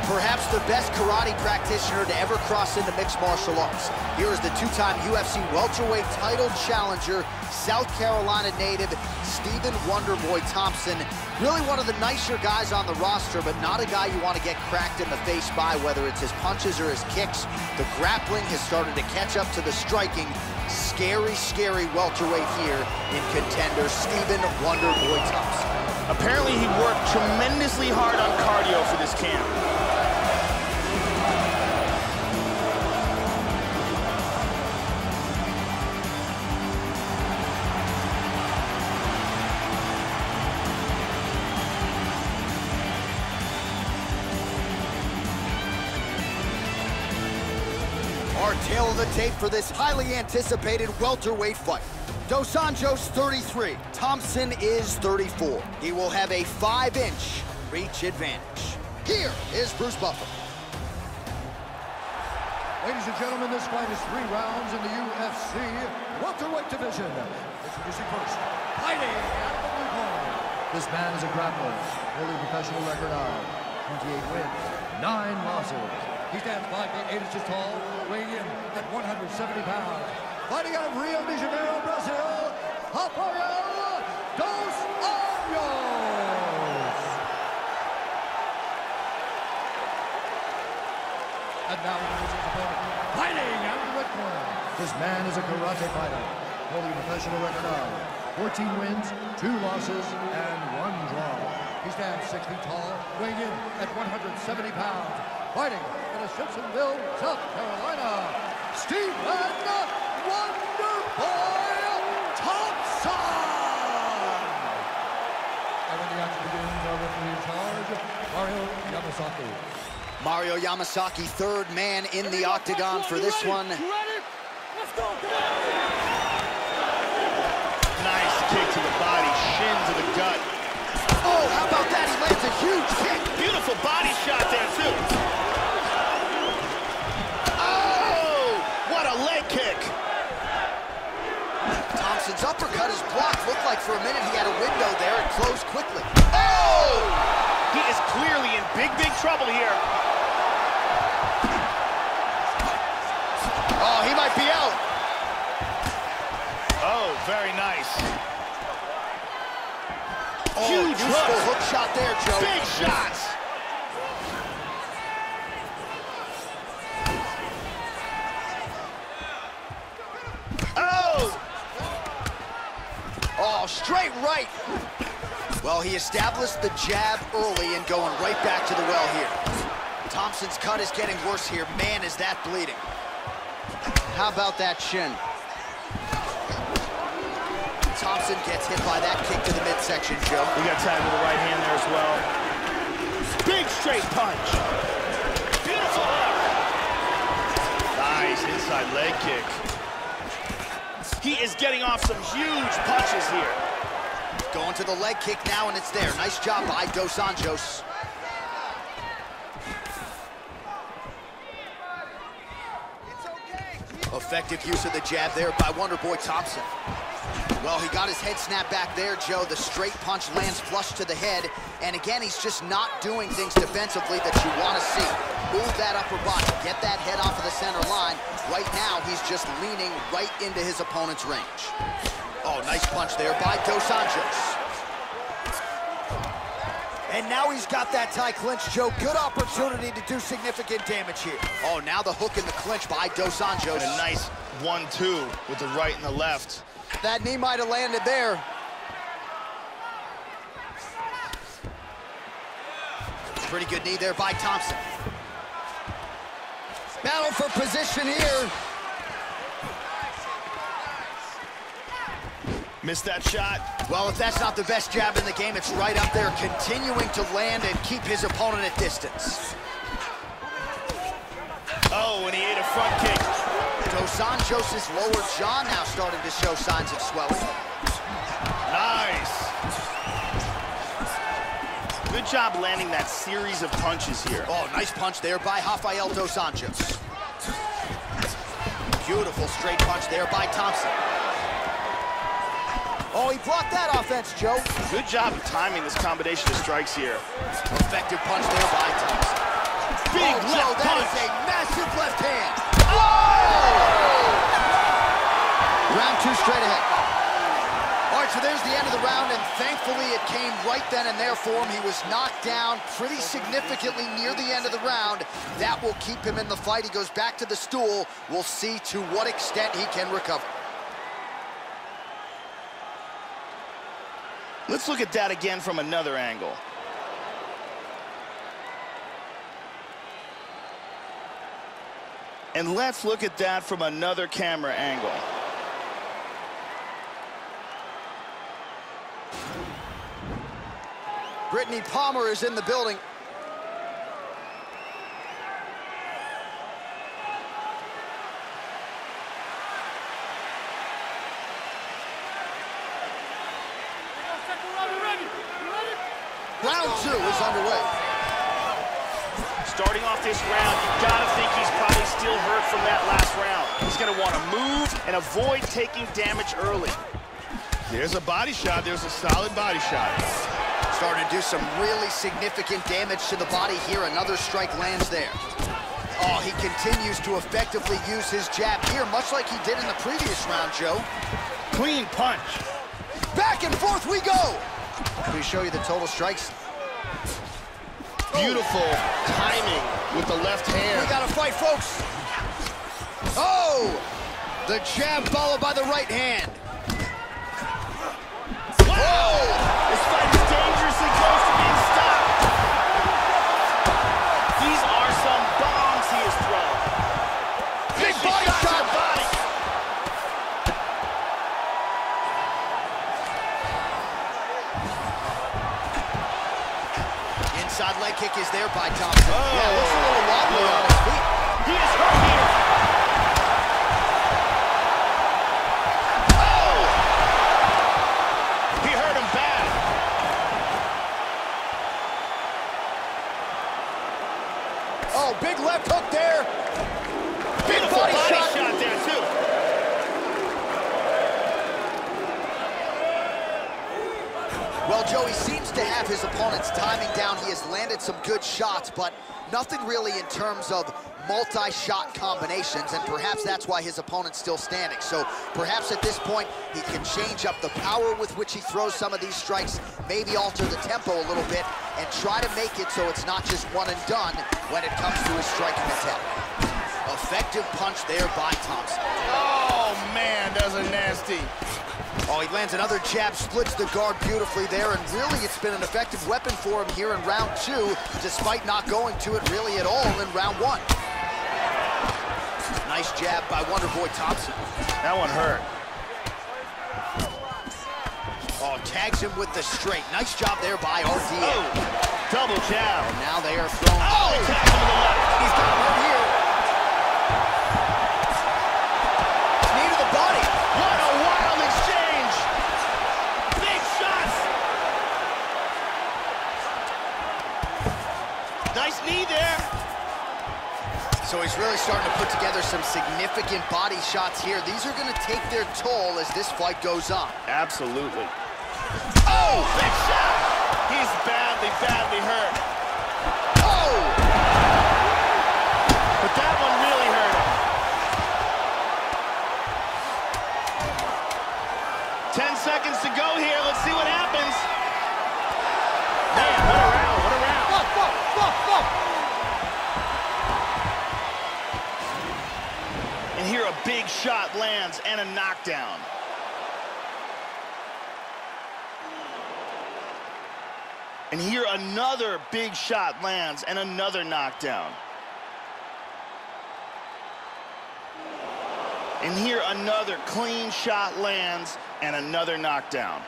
Perhaps the best karate practitioner to ever cross into mixed martial arts. Here is the two-time UFC welterweight title challenger, South Carolina native Stephen Wonderboy Thompson. Really one of the nicer guys on the roster, but not a guy you want to get cracked in the face by, whether it's his punches or his kicks. The grappling has started to catch up to the striking. Scary, scary welterweight here in contender Stephen Wonderboy Thompson. Apparently he worked tremendously hard on cardio for this camp. Our tale of the tape for this highly anticipated welterweight fight. Dos Anjos 33, Thompson is 34. He will have a 5-inch reach advantage. Here is Bruce Buffer. Ladies and gentlemen, this fight is 3 rounds in the UFC welterweight division. Introducing first, fighting out of the blue corner. This man is a grappler, holding a professional record of 28 wins, 9 losses. He stands 5 feet 8 inches tall, weighing in at 170 pounds. Fighting out of Rio de Janeiro, Brazil, Rafael dos Anjos. And now introducing his opponent, fighting out of the red corner. This man is a karate fighter, holding a professional record of 14 wins, 2 losses, and 1 draw. He stands 6 feet tall, weighing in at 170 pounds. Fighting out of Simpsonville, South Carolina, Stephen Wonderboy Thompson. And when the action begins, our Yamasaki. Mario Yamasaki, third man in the octagon for this one. Nice kick to the body, shin to the gut. Oh, how about that? He lands a huge kick. Beautiful body shot there, too. Oh, what a leg kick. Thompson's uppercut is blocked. Looked like for a minute he had a window there. It closed quickly. Oh! He is clearly in big, big trouble here. Oh, he might be out. Oh, very nice. Oh, Huge useful hook shot there, Joe. Big shots. Oh! Oh, straight right. Well, he established the jab early and going right back to the well here. Thompson's cut is getting worse here. Man, is that bleeding. How about that shin? Thompson gets hit by that kick to the midsection, Joe. We got tagged with the right hand there as well. Big straight punch. Beautiful hook. Nice inside leg kick. He is getting off some huge punches here. Going to the leg kick now, and it's there. Nice job by Dos Anjos. Effective use of the jab there by Wonderboy Thompson. Well, he got his head snapped back there, Joe. The straight punch lands flush to the head. And again, he's just not doing things defensively that you want to see. Move that upper body, get that head off of the center line. Right now, he's just leaning right into his opponent's range. Oh, nice punch there by Dos Anjos. And now he's got that tie clinch, Joe. Good opportunity to do significant damage here. Oh, now the hook in the clinch by Dos Anjos. And a nice 1-2 with the right and the left. That knee might have landed there. Pretty good knee there by Thompson. Battle for position here. Missed that shot. Well, if that's not the best jab in the game, it's right up there, continuing to land and keep his opponent at distance. Oh, and he ate a front kick. Dos Anjos' lower jaw now starting to show signs of swelling. Nice. Good job landing that series of punches here. Oh, nice punch there by Rafael Dos Anjos. Beautiful straight punch there by Thompson. Oh, he blocked that offense, Joe. Good job of timing this combination of strikes here. Effective punch there by Thompson. Big Joe, left that punch. is a massive left hand. Oh! Round two straight ahead. All right, so there's the end of the round, and thankfully it came right then and there for him. He was knocked down pretty significantly near the end of the round. That will keep him in the fight. He goes back to the stool. We'll see to what extent he can recover. Let's look at that again from another angle. And let's look at that from another camera angle. Brittany Palmer is in the building. Round two is underway. Starting off this round, you gotta think he's probably still hurt from that last round. He's gonna want to move and avoid taking damage early. There's a body shot. There's a solid body shot. Starting to do some really significant damage to the body here. Another strike lands there. Oh, he continues to effectively use his jab here, much like he did in the previous round, Joe. Clean punch. Back and forth we go. Let me show you the total strikes. Beautiful timing with the left hand. We got to fight, folks. Oh! The jab followed by the right hand. Whoa! This fight is dangerously close to being stopped. These are some bombs he has thrown. Big body shot. Body. Outside leg kick is there by Thompson. Yeah, looks a little wobbly on his feet. He is hurt here. Oh! He hurt him bad. Oh, big left hook there. Big Beautiful body shot there, too. Well, Joey seems to have his opponent's timing down. He has landed some good shots, but nothing really in terms of multi-shot combinations, and perhaps that's why his opponent's still standing. So perhaps at this point, he can change up the power with which he throws some of these strikes, maybe alter the tempo a little bit, and try to make it so it's not just one and done when it comes to his striking attempt. Effective punch there by Thompson. Oh, man, that's a nasty. Oh, he lands another jab, splits the guard beautifully there, and really it's been an effective weapon for him here in round 2, despite not going to it really at all in round 1. Nice jab by Wonderboy Thompson. That one hurt. Oh, tags him with the straight. Nice job there by RDA. Oh, double jab. And now they are thrown. Oh, he tags him with the left. He's got him right here. Knee to the body. What a wild exchange. Big shots. Nice knee there. So he's really starting to put together some significant body shots here. These are going to take their toll as this fight goes on. Absolutely. Oh, big shot. He's badly, badly hurt. Oh! But that one really hurt him. 10 seconds to go here. Let's see what happens. Man, what a round, what a round. And here a big shot lands and a knockdown. And here another big shot lands and another knockdown. And here another clean shot lands and another knockdown.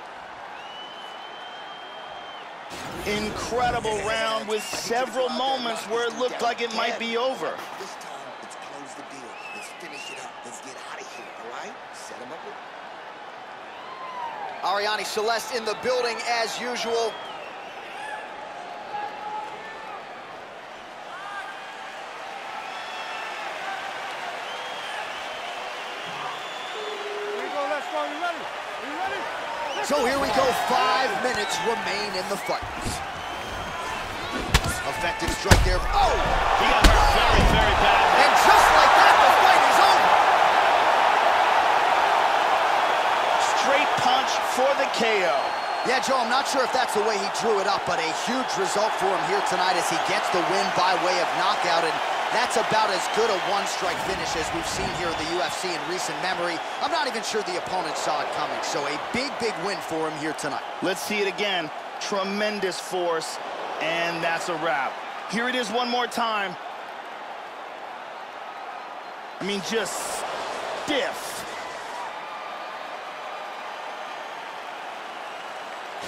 Incredible round with several moments where it looked like it might be over. This time, let's close the deal. Let's finish it up. Let's get out of here, all right? Set him up. Ariane Celeste in the building as usual. So here we go, 5 minutes remain in the fight. Effective strike there. Oh! He got hurt very, very bad. And just like that, the fight is over. Straight punch for the KO. Yeah, Joe, I'm not sure if that's the way he drew it up, but a huge result for him here tonight as he gets the win by way of knockout, and that's about as good a one-strike finish as we've seen here in the UFC in recent memory. I'm not even sure the opponent saw it coming, so a big, big win for him here tonight. Let's see it again. Tremendous force, and that's a wrap. Here it is one more time. I mean, just stiff.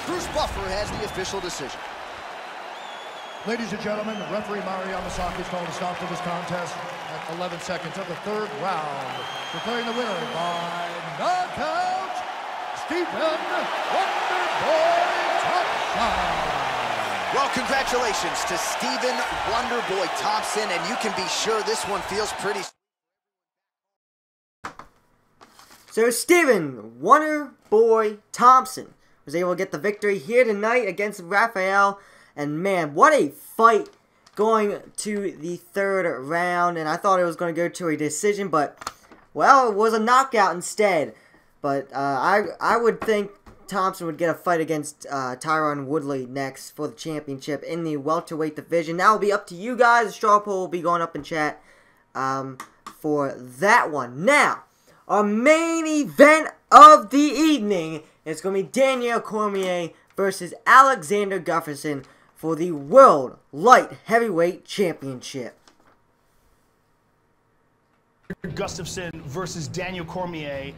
Bruce Buffer has the official decision. Ladies and gentlemen, referee Mario Yamasaki is calling a stop to this contest at 11 seconds of the 3rd round. Declaring the winner by knockout, Stephen Wonderboy Thompson. Well, congratulations to Stephen Wonderboy Thompson, and you can be sure this one feels pretty... So Stephen Wonderboy Thompson was able to get the victory here tonight against Rafael. And man, what a fight going to the 3rd round. And I thought it was going to go to a decision, but, well, it was a knockout instead. But I would think Thompson would get a fight against Tyron Woodley next for the championship in the welterweight division. That will be up to you guys. The straw poll will be going up in chat for that one. Now, our main event of the evening is going to be Daniel Cormier versus Alexander Gustafsson for the World Light Heavyweight Championship. Gustafsson versus Daniel Cormier.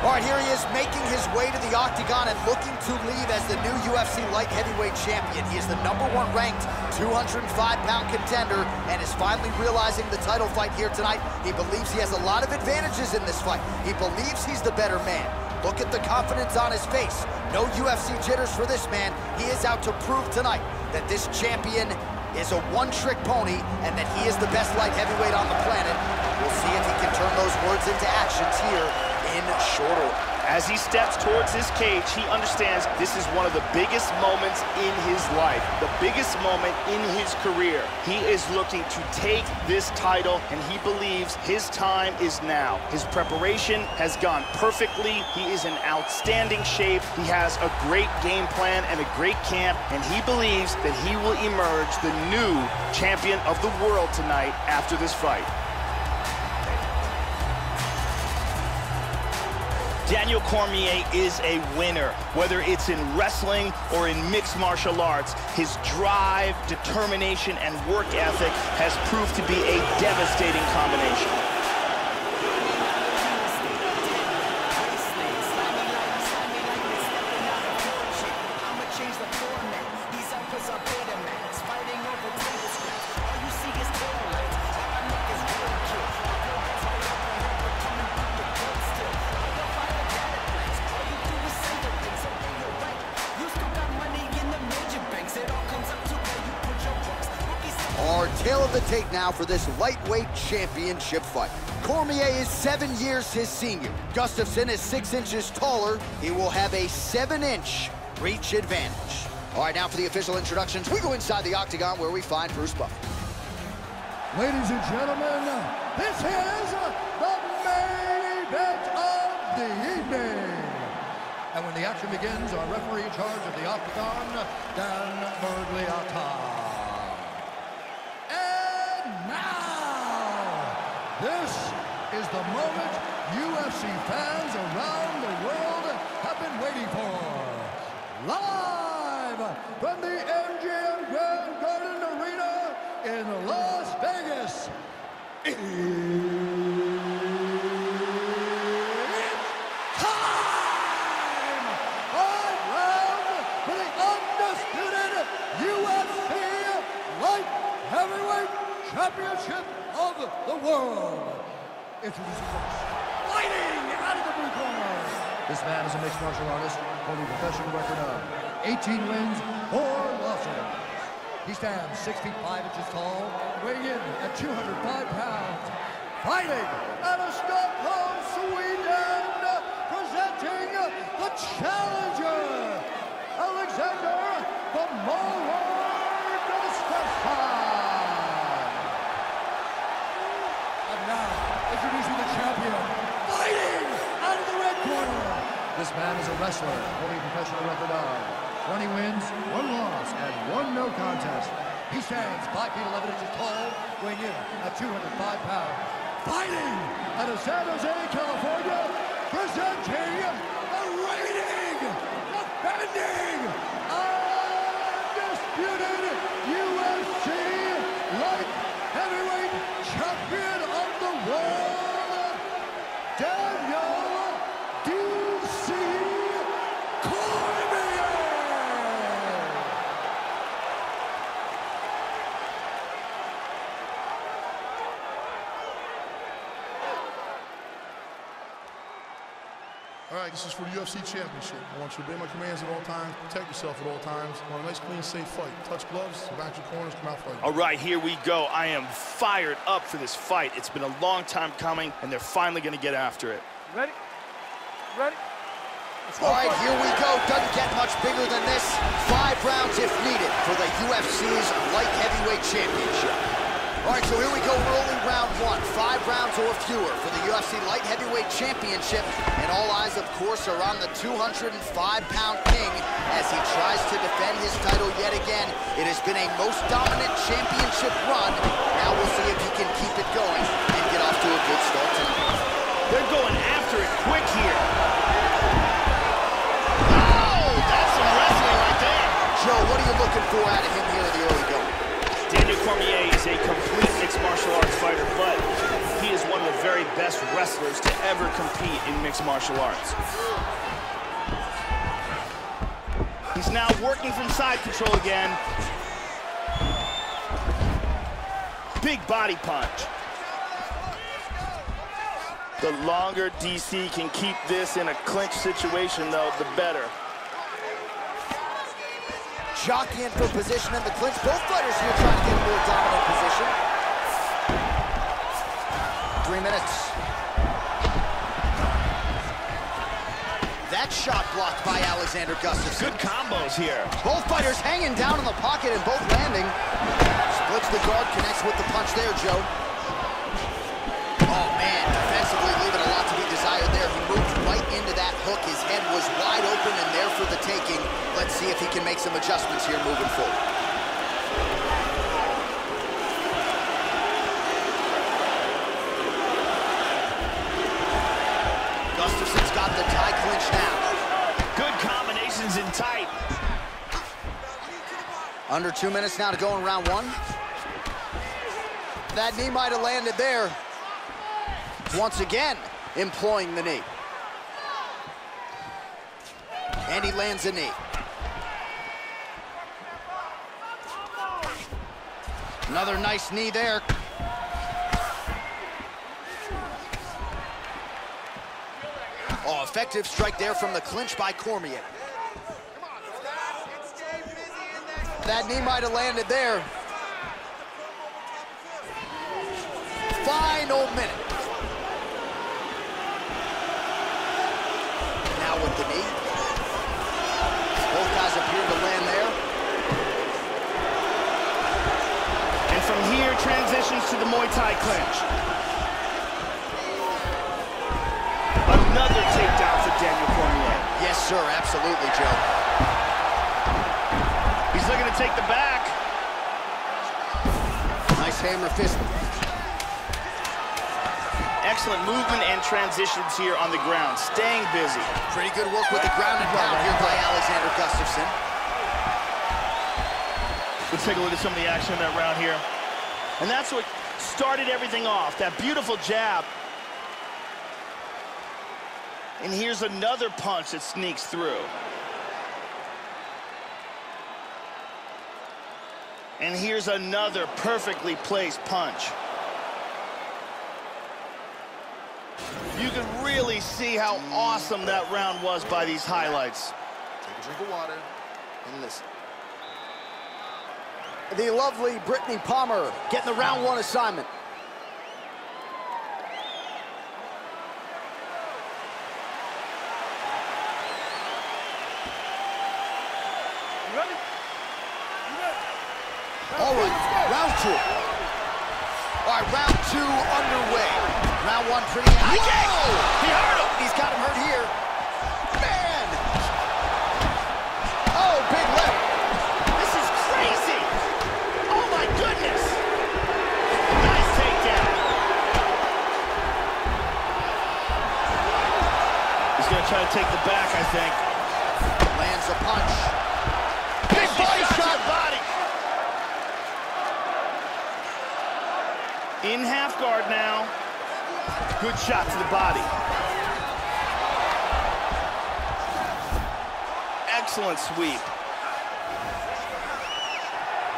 All right, here he is making his way to the octagon and looking to leave as the new UFC light heavyweight champion. He is the #1 ranked 205-pound contender and is finally realizing the title fight here tonight. He believes he has a lot of advantages in this fight. He believes he's the better man. Look at the confidence on his face. No UFC jitters for this man. He is out to prove tonight that this champion is a one-trick pony and that he is the best light heavyweight on the planet. We'll see if he can turn those words into actions here in short order. As he steps towards his cage, he understands this is one of the biggest moments in his life, the biggest moment in his career. He is looking to take this title, and he believes his time is now. His preparation has gone perfectly. He is in outstanding shape. He has a great game plan and a great camp, and he believes that he will emerge the new champion of the world tonight after this fight. Daniel Cormier is a winner. Whether it's in wrestling or in mixed martial arts, his drive, determination, and work ethic has proved to be a devastating combination. Our tale of the tape now for this lightweight championship fight. Cormier is 7 years his senior. Gustafsson is 6 inches taller. He will have a 7-inch reach advantage. All right, now for the official introductions, we go inside the octagon where we find Bruce Buck. Ladies and gentlemen, this is the main event of the evening. And when the action begins, our referee in charge of the octagon, Dan Bergliata. This is the moment UFC fans around the world have been waiting for. Live from the MGM Grand Garden Arena in Las Vegas. It's time! 5 rounds for the undisputed UFC Light Heavyweight Championship of the world. Introducing first, fighting out of the blue corner. This man is a mixed martial artist holding a professional record of 18 wins, 4 losses. He stands 6 feet 5 inches tall, weighing in at 205 pounds. Fighting out of Stockholm, Sweden, presenting the challenger, Alexander the Mauler Gustafsson. Introducing the champion, fighting out of the red corner. This man is a wrestler holding a professional record of 20 wins, 1 loss, and 1 no contest. He stands 5 feet 11 inches tall, weighing in at 205 pounds. Fighting out of San Jose, California, presenting the reigning, defending, undisputed UFC light heavyweight champion of the world, Daniel D.C. Cormier! All right, this is for the UFC Championship. I want you to obey my commands at all times, protect yourself at all times. I want a nice, clean, safe fight. Touch gloves, surround your corners, come out fighting. All right, here we go. I am fired up for this fight. It's been a long time coming, and they're finally going to get after it. Ready? Ready? All right, here we go. Doesn't get much bigger than this. 5 rounds if needed for the UFC's light heavyweight championship. All right, so here we go. We're only round 1. 5 rounds or fewer for the UFC light heavyweight championship. And all eyes, of course, are on the 205-pound king as he tries to defend his title yet again. It has been a most dominant championship run. Now we'll see if he can keep it going and get off to a good start tonight. They're going after it quick here. Oh, that's some wrestling right there. Joe, what are you looking for out of him here in the early going? Daniel Cormier is a complete mixed martial arts fighter, but he is one of the very best wrestlers to ever compete in mixed martial arts. He's now working from side control again. Big body punch. The longer DC can keep this in a clinch situation, though, the better. Jockeying for position in the clinch. Both fighters here trying to get a more dominant position. 3 minutes. That shot blocked by Alexander Gustafsson. Good combos here. Both fighters hanging down in the pocket and both landing. Splits the guard, connects with the punch there, Joe. Oh, man, defensively leaving a lot to be desired there. He moved right into that hook. His head was wide open and there for the taking. Let's see if he can make some adjustments here moving forward. Gustafsson's got the tie clinch now. Good combinations in tight. Under 2 minutes now to go in round one. That knee might have landed there. Once again, employing the knee. And he lands a knee. Another nice knee there. Oh, effective strike there from the clinch by Cormier. That knee might have landed there. Final minute. Now with the knee. Both guys appear to land there. And from here, transitions to the Muay Thai clinch. Another takedown for Daniel Cormier. Yes, sir, absolutely, Joe. He's looking to take the back. Nice hammer fist. Excellent movement and transitions here on the ground, staying busy. Pretty good work with the ground and pound here by Alexander Gustafsson. Let's take a look at some of the action in that round here. And that's what started everything off, that beautiful jab. And here's another punch that sneaks through. And here's another perfectly placed punch. You can really see how awesome that round was by these highlights. Take a drink of water and listen. The lovely Brittany Palmer getting the round one assignment. You ready? All right, round two. All right, round two underway. Round one pretty high. Whoa! He hurt him! He's got him hurt here. Man! Oh, big left. This is crazy! Oh my goodness! Nice takedown. He's gonna try to take the back, I think. Lands a punch. Big body shot. Body. In half guard now. Good shot to the body. Excellent sweep.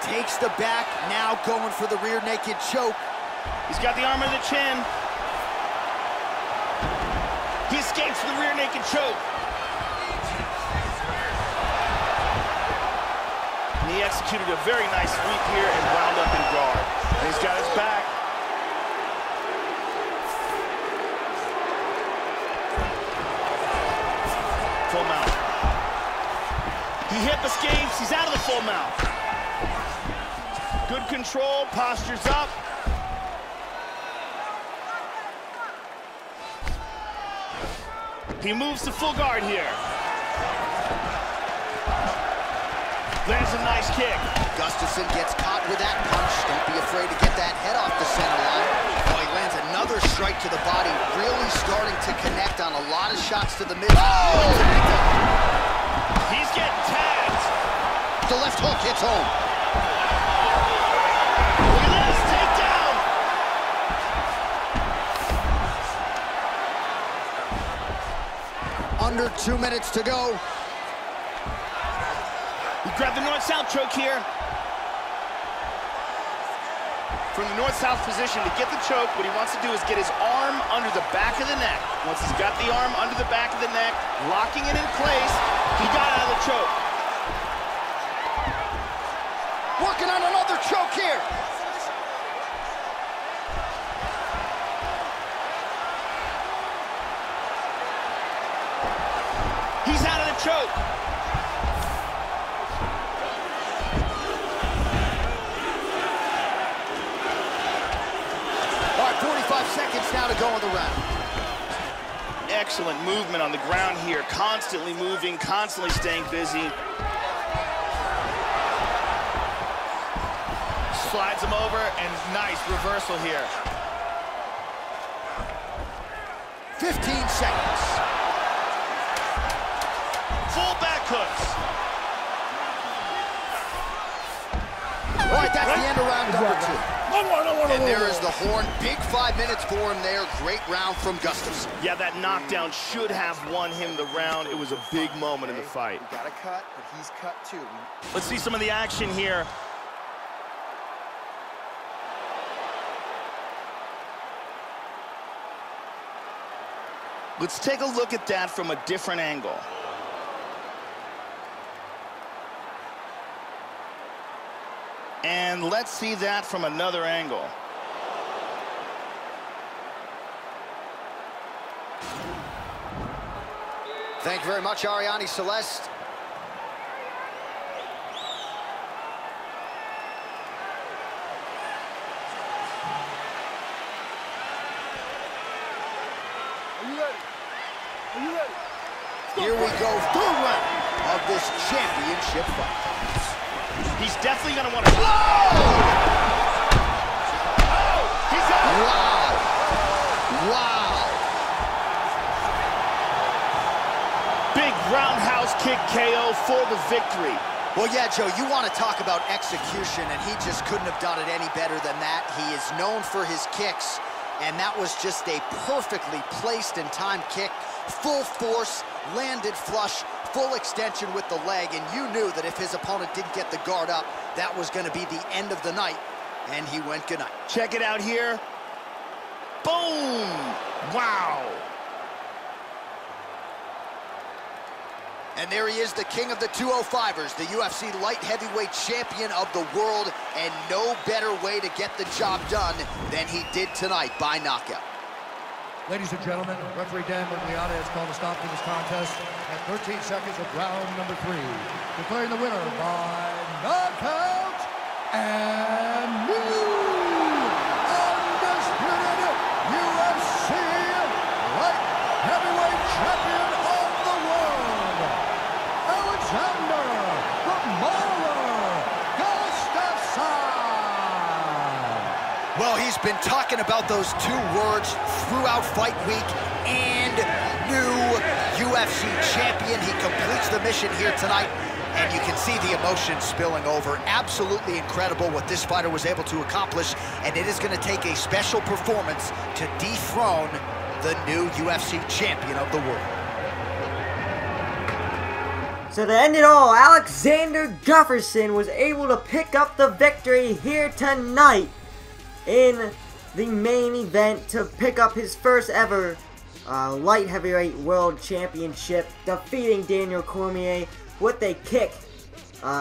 Takes the back, now going for the rear naked choke. He's got the arm of the chin. He escapes the rear naked choke. And he executed a very nice sweep here and wound up in guard. And he's got his back. Full mount. He hip escapes. He's out of the full mount. Good control. Postures up. He moves to full guard here. Lands a nice kick. Gustafsson gets caught with that punch. Don't be afraid to get that head off the center line. Oh, he lands another strike to the body. Really starting to connect on a lot of shots to the mid. Oh! He's getting tagged. The left hook hits home. Look at this takedown. Under 2 minutes to go. He grabbed the north-south choke here. From the north-south position to get the choke, what he wants to do is get his arm under the back of the neck. Once he's got the arm under the back of the neck, locking it in place, he got out of the choke. Working on another choke here. He's out of the choke. All right, 45 seconds now to go in the round. Excellent movement on the ground here. Constantly moving, constantly staying busy. Slides him over, and nice reversal here. 15 seconds. Full back hooks. All right, that's the end of round number 2. And there is the horn. Big 5 minutes for him there. Great round from Gustafsson. Yeah, that knockdown should have won him the round. It was a big moment in the fight. Got a cut, but he's cut too. Let's see some of the action here. Let's take a look at that from a different angle. And let's see that from another angle. Thank you very much, Ariane Celeste. Are you ready? Are you ready? Here we go, third round of this championship fight. He's definitely going to want to... Oh! He's out! Wow. Wow. Big roundhouse kick KO for the victory. Well, yeah, Joe, you want to talk about execution, and he just couldn't have done it any better than that. He is known for his kicks, and that was just a perfectly placed and timed kick. Full force, landed flush, full extension with the leg, and you knew that if his opponent didn't get the guard up, that was going to be the end of the night, and he went good night. Check it out here. Boom! Wow! And there he is, the king of the 205ers, the UFC light heavyweight champion of the world, and no better way to get the job done than he did tonight by knockout. Ladies and gentlemen, referee Dan Mugliata has called a stop to this contest at 13 seconds of round number 3, declaring the winner by knockout and new undisputed UFC light heavyweight champion of the world, Alexander the Mauler Gustafsson. Well, he's been talking about those two words throughout fight week, and new UFC champion. He completes the mission here tonight, and you can see the emotion spilling over. Absolutely incredible what this fighter was able to accomplish, and it is going to take a special performance to dethrone the new UFC champion of the world. So to end it all, Alexander Gustafsson was able to pick up the victory here tonight in the main event to pick up his first ever light heavyweight world championship, defeating Daniel Cormier with a kick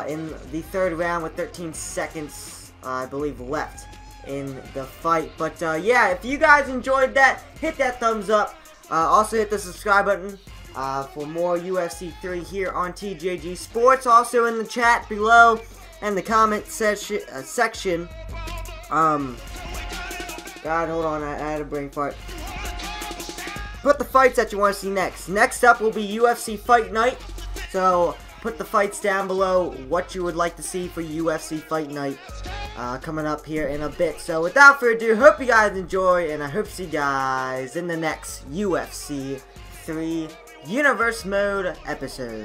in the third round with 13 seconds, I believe, left in the fight. But yeah, if you guys enjoyed that, hit that thumbs up. Also hit the subscribe button for more UFC 3 here on TJG Sports. Also in the chat below and the comment section. God, hold on, I had a brain fart. Put the fights that you want to see next. Next up will be UFC Fight Night. So, put the fights down below what you would like to see for UFC Fight Night coming up here in a bit. So, without further ado, hope you guys enjoy, and I hope to see you guys in the next UFC 3 Universe Mode episode.